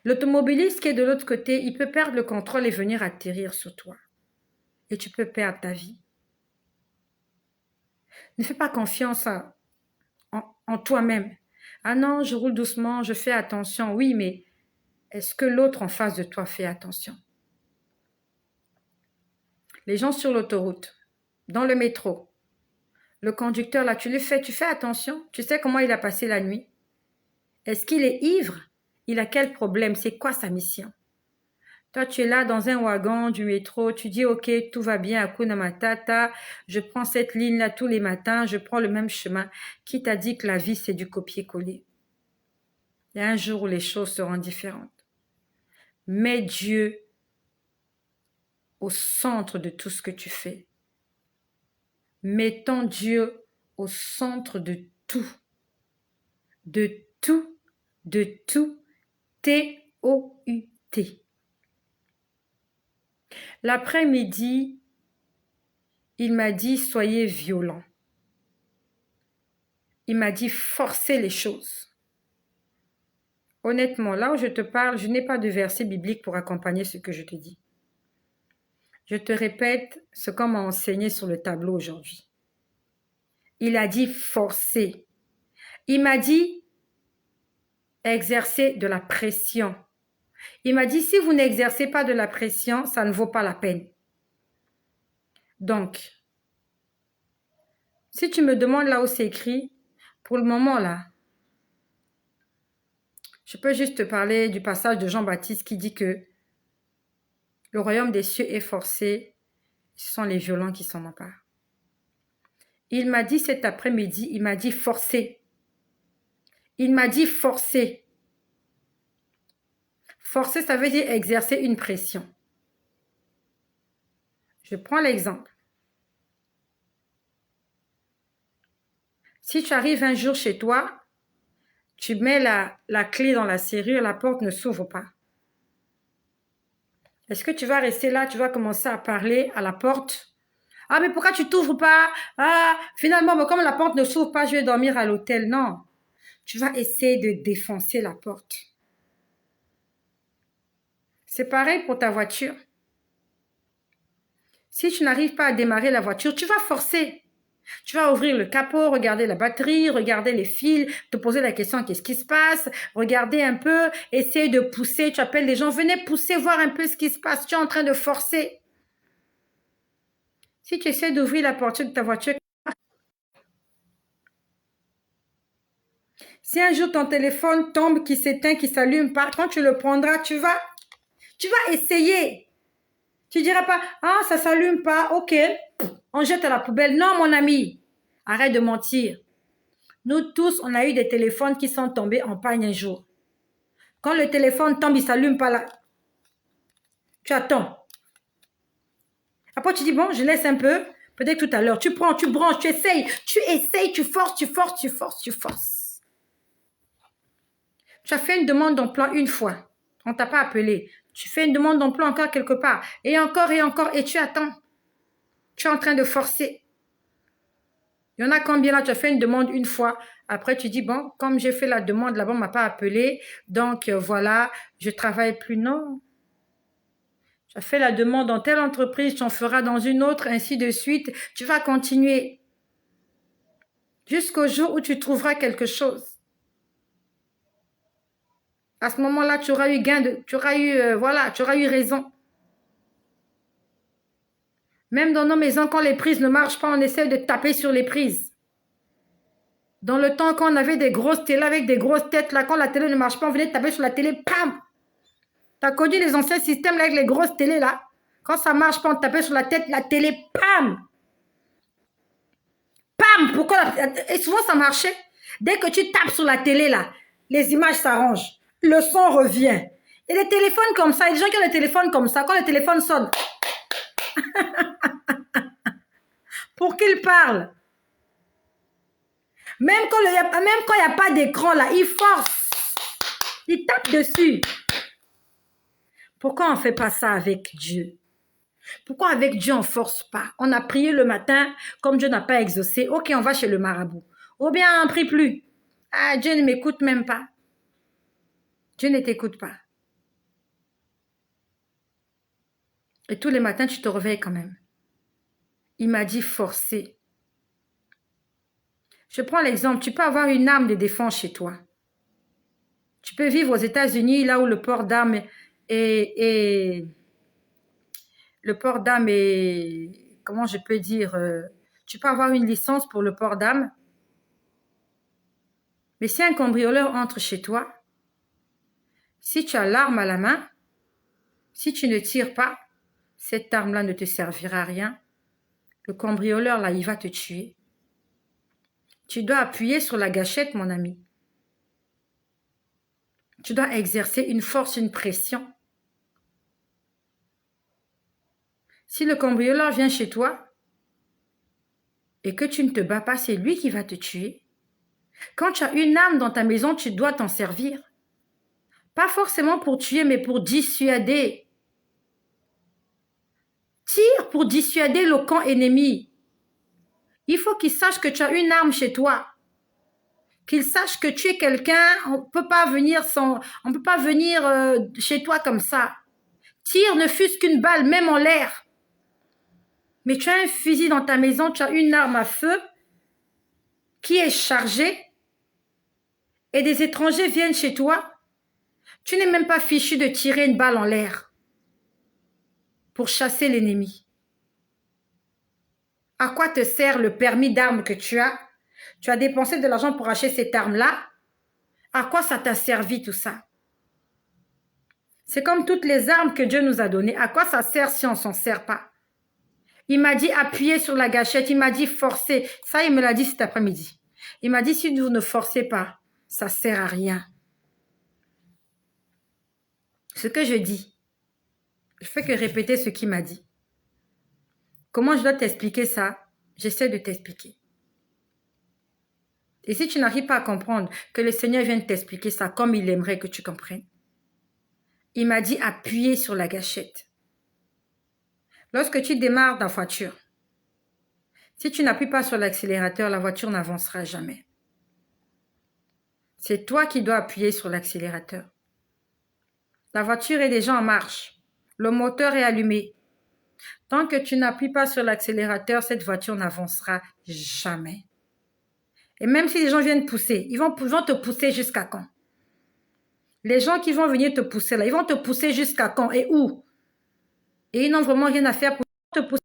l'automobiliste qui est de l'autre côté, il peut perdre le contrôle et venir atterrir sur toi. Et tu peux perdre ta vie. Ne fais pas confiance en toi-même. Ah non, je roule doucement, je fais attention. Oui, mais est-ce que l'autre en face de toi fait attention? Les gens sur l'autoroute, dans le métro, le conducteur là, tu fais attention. Tu sais comment il a passé la nuit? Est-ce qu'il est ivre? Il a quel problème? C'est quoi sa mission? Toi, tu es là dans un wagon du métro, tu dis ok, tout va bien, Hakuna Matata, je prends cette ligne-là tous les matins, je prends le même chemin. Qui t'a dit que la vie, c'est du copier-coller? Il y a un jour où les choses seront différentes. Mets Dieu au centre de tout ce que tu fais. Mettons Dieu au centre de tout. De tout, de tout. T-O-U-T. L'après-midi, il m'a dit, soyez violents. Il m'a dit, forcez les choses. Honnêtement, là où je te parle, je n'ai pas de verset biblique pour accompagner ce que je te dis. Je te répète ce qu'on m'a enseigné sur le tableau aujourd'hui. Il a dit forcer. Il m'a dit exercer de la pression. Il m'a dit si vous n'exercez pas de la pression, ça ne vaut pas la peine. Donc, si tu me demandes là où c'est écrit, pour le moment là, je peux juste te parler du passage de Jean-Baptiste qui dit que le royaume des cieux est forcé, ce sont les violents qui s'en emparent. Il m'a dit cet après-midi, il m'a dit forcer. Il m'a dit forcer. Forcer, ça veut dire exercer une pression. Je prends l'exemple. Si tu arrives un jour chez toi, tu mets la clé dans la serrure, la porte ne s'ouvre pas. Est-ce que tu vas rester là, tu vas commencer à parler à la porte? Ah, mais pourquoi tu t'ouvres pas? Ah, finalement, mais comme la porte ne s'ouvre pas, je vais dormir à l'hôtel. Non. Tu vas essayer de défoncer la porte. C'est pareil pour ta voiture. Si tu n'arrives pas à démarrer la voiture, tu vas forcer. Tu vas ouvrir le capot, regarder la batterie, regarder les fils, te poser la question qu'est-ce qui se passe, regarder un peu, essayer de pousser. Tu appelles les gens, venez pousser, voir un peu ce qui se passe. Tu es en train de forcer. Si tu essaies d'ouvrir la porte de ta voiture, si un jour ton téléphone tombe, qui s'éteint, qui ne s'allume pas, quand tu le prendras, tu vas essayer. Tu ne diras pas, ah, ça ne s'allume pas, ok, on jette à la poubelle. Non, mon ami, arrête de mentir. Nous tous, on a eu des téléphones qui sont tombés en panne un jour. Quand le téléphone tombe, il ne s'allume pas là. Tu attends. Après, tu dis, bon, je laisse un peu. Peut-être tout à l'heure, tu prends, tu branches, tu essayes, tu forces, tu forces, tu forces, tu forces. Tu as fait une demande d'emploi une fois. On ne t'a pas appelé. Tu fais une demande d'emploi encore quelque part. Et encore, et tu attends. Tu es en train de forcer. Il y en a combien là, tu as fait une demande une fois. Après, tu dis, bon, comme j'ai fait la demande, là-bas, on ne m'a pas appelé. Donc, voilà, je ne travaille plus. Non. Tu as fait la demande dans telle entreprise, tu en feras dans une autre, ainsi de suite. Tu vas continuer. Jusqu'au jour où tu trouveras quelque chose. À ce moment-là, tu auras eu tu auras eu raison. Même dans nos maisons, quand les prises ne marchent pas, on essaie de taper sur les prises. Dans le temps, quand on avait des grosses télés avec des grosses têtes, là, quand la télé ne marche pas, on venait taper sur la télé, pam! T'as connu les anciens systèmes là, avec les grosses télés, là? Quand ça marche pas, on tapait sur la tête, la télé, pam! Pam! Pourquoi? Et souvent, ça marchait. Dès que tu tapes sur la télé, là, les images s'arrangent. Le son revient. Et les téléphones comme ça, il y a des gens qui ont des téléphones comme ça, quand le téléphone sonne, pour qu'ils parlent. Même quand il n'y a pas d'écran, là, ils forcent. Ils tapent dessus. Pourquoi on ne fait pas ça avec Dieu? Pourquoi avec Dieu, on ne force pas? On a prié le matin, comme Dieu n'a pas exaucé. Ok, on va chez le marabout. Ou bien on ne prie plus. Ah, Dieu ne m'écoute même pas. Dieu ne t'écoute pas. Et tous les matins, tu te réveilles quand même. Il m'a dit forcer. Je prends l'exemple, tu peux avoir une arme de défense chez toi. Tu peux vivre aux États-Unis, là où le port d'armes est comment je peux dire, tu peux avoir une licence pour le port d'armes. Mais si un cambrioleur entre chez toi, si tu as l'arme à la main, si tu ne tires pas, cette arme-là ne te servira à rien. Le cambrioleur, là, il va te tuer. Tu dois appuyer sur la gâchette, mon ami. Tu dois exercer une force, une pression. Si le cambrioleur vient chez toi et que tu ne te bats pas, c'est lui qui va te tuer. Quand tu as une arme dans ta maison, tu dois t'en servir. Pas forcément pour tuer, mais pour dissuader. Tire pour dissuader le camp ennemi. Il faut qu'il sache que tu as une arme chez toi. Qu'il sache que tu es quelqu'un, on ne peut pas venir chez toi comme ça. Tire ne fût-ce qu'une balle, même en l'air. Mais tu as un fusil dans ta maison, tu as une arme à feu qui est chargée et des étrangers viennent chez toi. Tu n'es même pas fichu de tirer une balle en l'air pour chasser l'ennemi. À quoi te sert le permis d'armes que tu as? Tu as dépensé de l'argent pour acheter cette arme-là. À quoi ça t'a servi tout ça? C'est comme toutes les armes que Dieu nous a données. À quoi ça sert si on ne s'en sert pas? Il m'a dit appuyer sur la gâchette. Il m'a dit forcer. Ça, il me l'a dit cet après-midi. Il m'a dit si vous ne forcez pas, ça ne sert à rien. Ce que je dis, je fais que répéter ce qu'il m'a dit. Comment je dois t'expliquer ça? J'essaie de t'expliquer. Et si tu n'arrives pas à comprendre, que le Seigneur vienne t'expliquer ça comme il aimerait que tu comprennes. Il m'a dit appuyer sur la gâchette. Lorsque tu démarres ta voiture, si tu n'appuies pas sur l'accélérateur, la voiture n'avancera jamais. C'est toi qui dois appuyer sur l'accélérateur. La voiture est déjà en marche. Le moteur est allumé. Tant que tu n'appuies pas sur l'accélérateur, cette voiture n'avancera jamais. Et même si les gens viennent pousser, ils vont te pousser jusqu'à quand? Les gens qui vont venir te pousser là, ils vont te pousser jusqu'à quand et où? Et ils n'ont vraiment rien à faire pour te pousser.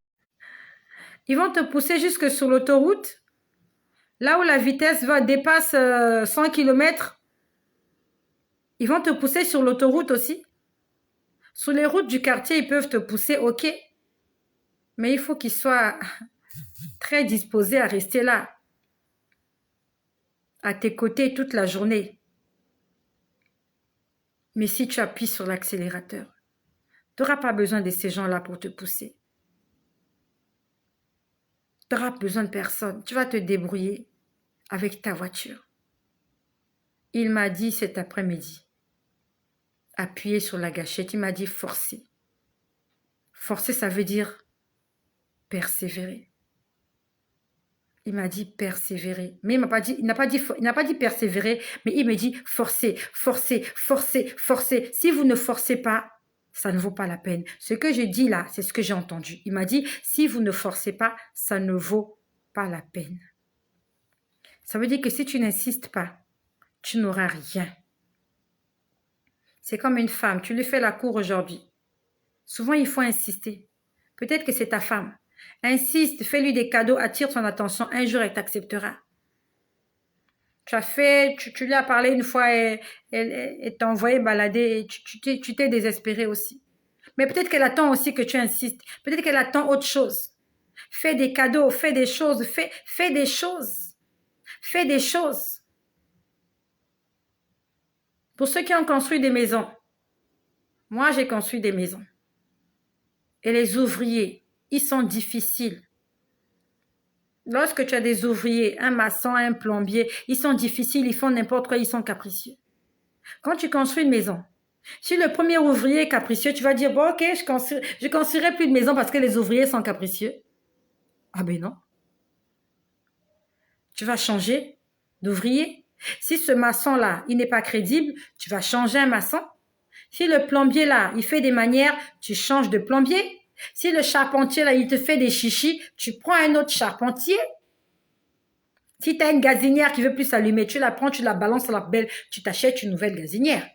Ils vont te pousser jusque sur l'autoroute, là où la vitesse dépasse 100 km. Ils vont te pousser sur l'autoroute aussi. Sur les routes du quartier, ils peuvent te pousser, ok. Mais il faut qu'ils soient très disposés à rester là, à tes côtés toute la journée. Mais si tu appuies sur l'accélérateur, tu n'auras pas besoin de ces gens-là pour te pousser. n'auras besoin de personne. Tu vas te débrouiller avec ta voiture. Il m'a dit cet après-midi, appuyé sur la gâchette, il m'a dit forcer. Forcer, ça veut dire persévérer. Il m'a dit persévérer. Mais il n'a pas dit persévérer, mais il me dit forcer, forcer, forcer, forcer. Si vous ne forcez pas, ça ne vaut pas la peine. Ce que je dis là, c'est ce que j'ai entendu. Il m'a dit, si vous ne forcez pas, ça ne vaut pas la peine. Ça veut dire que si tu n'insistes pas, tu n'auras rien. C'est comme une femme, tu lui fais la cour aujourd'hui. Souvent, il faut insister. Peut-être que c'est ta femme. Insiste, fais-lui des cadeaux, attire son attention. Un jour, elle t'acceptera. Tu lui as parlé une fois et elle t'a envoyé balader et tu t'es désespéré aussi. Mais peut-être qu'elle attend aussi que tu insistes. Peut-être qu'elle attend autre chose. Fais des cadeaux, fais des choses, fais des choses. Fais des choses. Pour ceux qui ont construit des maisons, moi j'ai construit des maisons. Et les ouvriers, ils sont difficiles. Lorsque tu as des ouvriers, un maçon, un plombier, ils sont difficiles, ils font n'importe quoi, ils sont capricieux. Quand tu construis une maison, si le premier ouvrier est capricieux, tu vas dire, bon ok, je construirai plus de maison parce que les ouvriers sont capricieux. Ah ben non. Tu vas changer d'ouvrier. Si ce maçon-là, il n'est pas crédible, tu vas changer un maçon. Si le plombier là, il fait des manières, tu changes de plombier. Si le charpentier là, il te fait des chichis, tu prends un autre charpentier. Si tu as une gazinière qui veut plus s'allumer, tu la prends, tu la balances à la poubelle, tu t'achètes une nouvelle gazinière.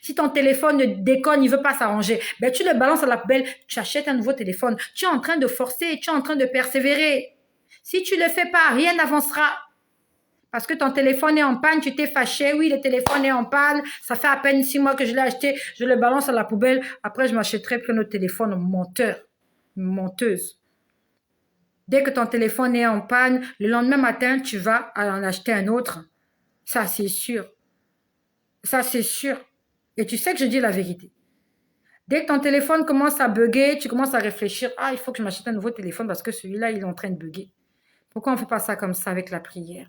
Si ton téléphone déconne, il veut pas s'arranger, ben tu le balances à la poubelle, tu achètes un nouveau téléphone. Tu es en train de forcer, tu es en train de persévérer. Si tu le fais pas, rien n'avancera. Parce que ton téléphone est en panne, tu t'es fâché, oui, le téléphone est en panne, ça fait à peine 6 mois que je l'ai acheté, je le balance à la poubelle, après je m'achèterai plus un autre téléphone, menteur, menteuse. Dès que ton téléphone est en panne, le lendemain matin, tu vas en acheter un autre. Ça, c'est sûr. Ça, c'est sûr. Et tu sais que je dis la vérité. Dès que ton téléphone commence à bugger, tu commences à réfléchir, ah, il faut que je m'achète un nouveau téléphone parce que celui-là, il est en train de bugger. Pourquoi on ne fait pas ça comme ça avec la prière?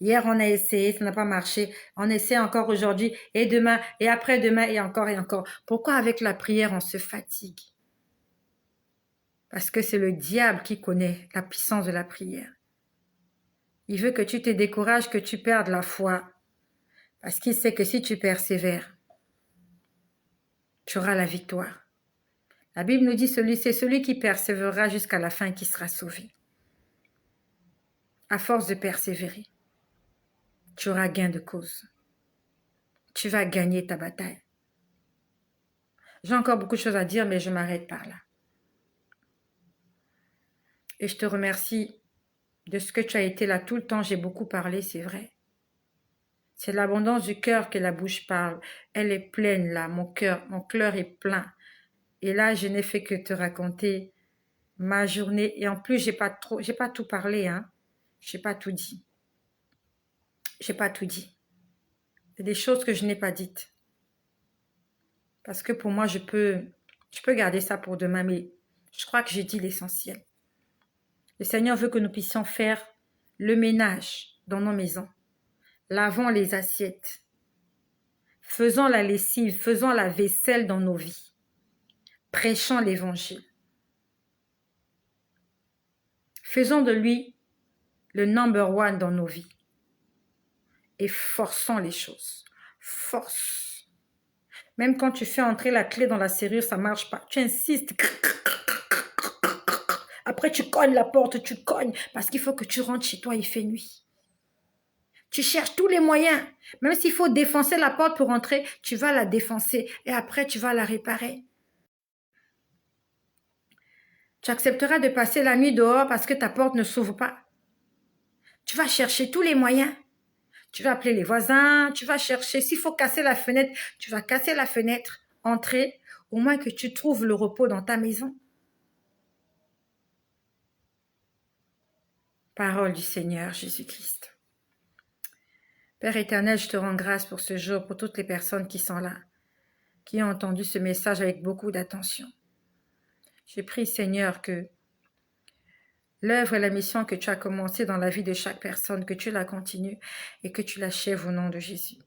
Hier, on a essayé, ça n'a pas marché. On essaie encore aujourd'hui et demain et après-demain et encore et encore. Pourquoi avec la prière, on se fatigue? Parce que c'est le diable qui connaît la puissance de la prière. Il veut que tu te décourages, que tu perdes la foi. Parce qu'il sait que si tu persévères, tu auras la victoire. La Bible nous dit c'est celui qui persévérera jusqu'à la fin qui sera sauvé. À force de persévérer, tu auras gain de cause. Tu vas gagner ta bataille. J'ai encore beaucoup de choses à dire, mais je m'arrête par là. Et je te remercie de ce que tu as été là tout le temps. J'ai beaucoup parlé, c'est vrai. C'est l'abondance du cœur que la bouche parle. Elle est pleine là, mon cœur est plein. Et là, je n'ai fait que te raconter ma journée. Et en plus, j'ai pas tout parlé, hein. J'ai pas tout dit. J'ai pas tout dit. Il y a des choses que je n'ai pas dites. Parce que pour moi, je peux garder ça pour demain, mais je crois que j'ai dit l'essentiel. Le Seigneur veut que nous puissions faire le ménage dans nos maisons. Lavons les assiettes. Faisons la lessive, faisons la vaisselle dans nos vies. Prêchons l'évangile. Faisons de lui le number one dans nos vies. Et forçons les choses. Force. Même quand tu fais entrer la clé dans la serrure, ça ne marche pas. Tu insistes. Après, tu cognes la porte, tu cognes. Parce qu'il faut que tu rentres chez toi, il fait nuit. Tu cherches tous les moyens. Même s'il faut défoncer la porte pour entrer, tu vas la défoncer. Et après, tu vas la réparer. Tu accepteras de passer la nuit dehors parce que ta porte ne s'ouvre pas. Tu vas chercher tous les moyens. Tu vas appeler les voisins, tu vas chercher. S'il faut casser la fenêtre, tu vas casser la fenêtre, entrer, au moins que tu trouves le repos dans ta maison. Parole du Seigneur Jésus-Christ. Père éternel, je te rends grâce pour ce jour, pour toutes les personnes qui sont là, qui ont entendu ce message avec beaucoup d'attention. Je prie, Seigneur, que l'œuvre et la mission que tu as commencée dans la vie de chaque personne, que tu la continues et que tu l'achèves au nom de Jésus.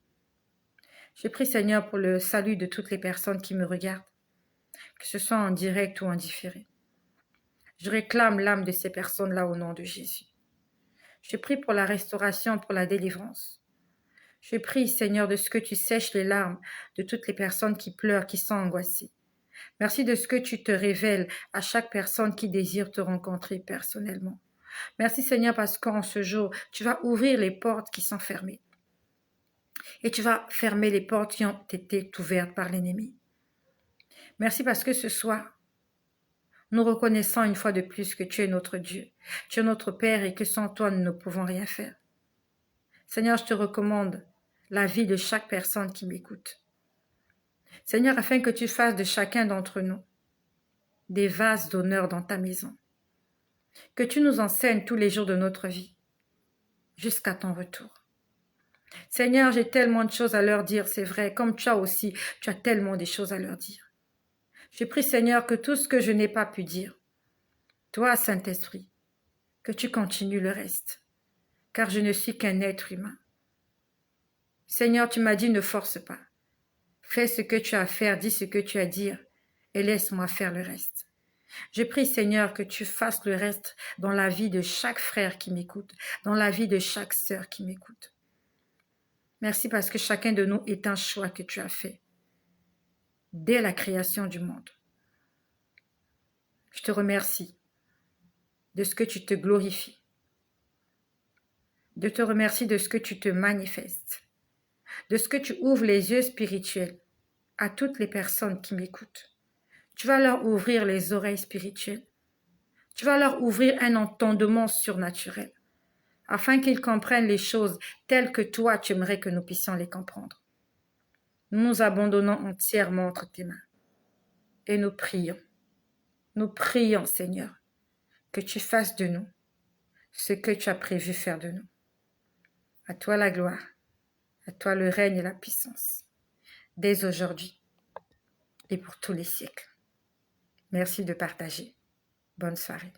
Je prie, Seigneur, pour le salut de toutes les personnes qui me regardent, que ce soit en direct ou en différé. Je réclame l'âme de ces personnes-là au nom de Jésus. Je prie pour la restauration, pour la délivrance. Je prie, Seigneur, de ce que tu sèches les larmes de toutes les personnes qui pleurent, qui sont angoissées. Merci de ce que tu te révèles à chaque personne qui désire te rencontrer personnellement. Merci, Seigneur, parce qu'en ce jour, tu vas ouvrir les portes qui sont fermées. Et tu vas fermer les portes qui ont été ouvertes par l'ennemi. Merci parce que ce soir, nous reconnaissons une fois de plus que tu es notre Dieu, tu es notre Père et que sans toi, nous ne pouvons rien faire. Seigneur, je te recommande la vie de chaque personne qui m'écoute. Seigneur, afin que tu fasses de chacun d'entre nous des vases d'honneur dans ta maison. Que tu nous enseignes tous les jours de notre vie, jusqu'à ton retour. Seigneur, j'ai tellement de choses à leur dire, c'est vrai, comme tu as aussi, tu as tellement de choses à leur dire. Je prie, Seigneur, que tout ce que je n'ai pas pu dire, toi, Saint-Esprit, que tu continues le reste, car je ne suis qu'un être humain. Seigneur, tu m'as dit, ne force pas. Fais ce que tu as à faire, dis ce que tu as à dire, et laisse-moi faire le reste. Je prie, Seigneur, que tu fasses le reste dans la vie de chaque frère qui m'écoute, dans la vie de chaque sœur qui m'écoute. Merci parce que chacun de nous est un choix que tu as fait dès la création du monde. Je te remercie de ce que tu te glorifies, de te remercier de ce que tu te manifestes, de ce que tu ouvres les yeux spirituels à toutes les personnes qui m'écoutent. Tu vas leur ouvrir les oreilles spirituelles. Tu vas leur ouvrir un entendement surnaturel, afin qu'ils comprennent les choses telles que toi, tu aimerais que nous puissions les comprendre. Nous nous abandonnons entièrement entre tes mains et nous prions, Seigneur, que tu fasses de nous ce que tu as prévu faire de nous. À toi la gloire, à toi le règne et la puissance, dès aujourd'hui et pour tous les siècles. Merci de partager. Bonne soirée.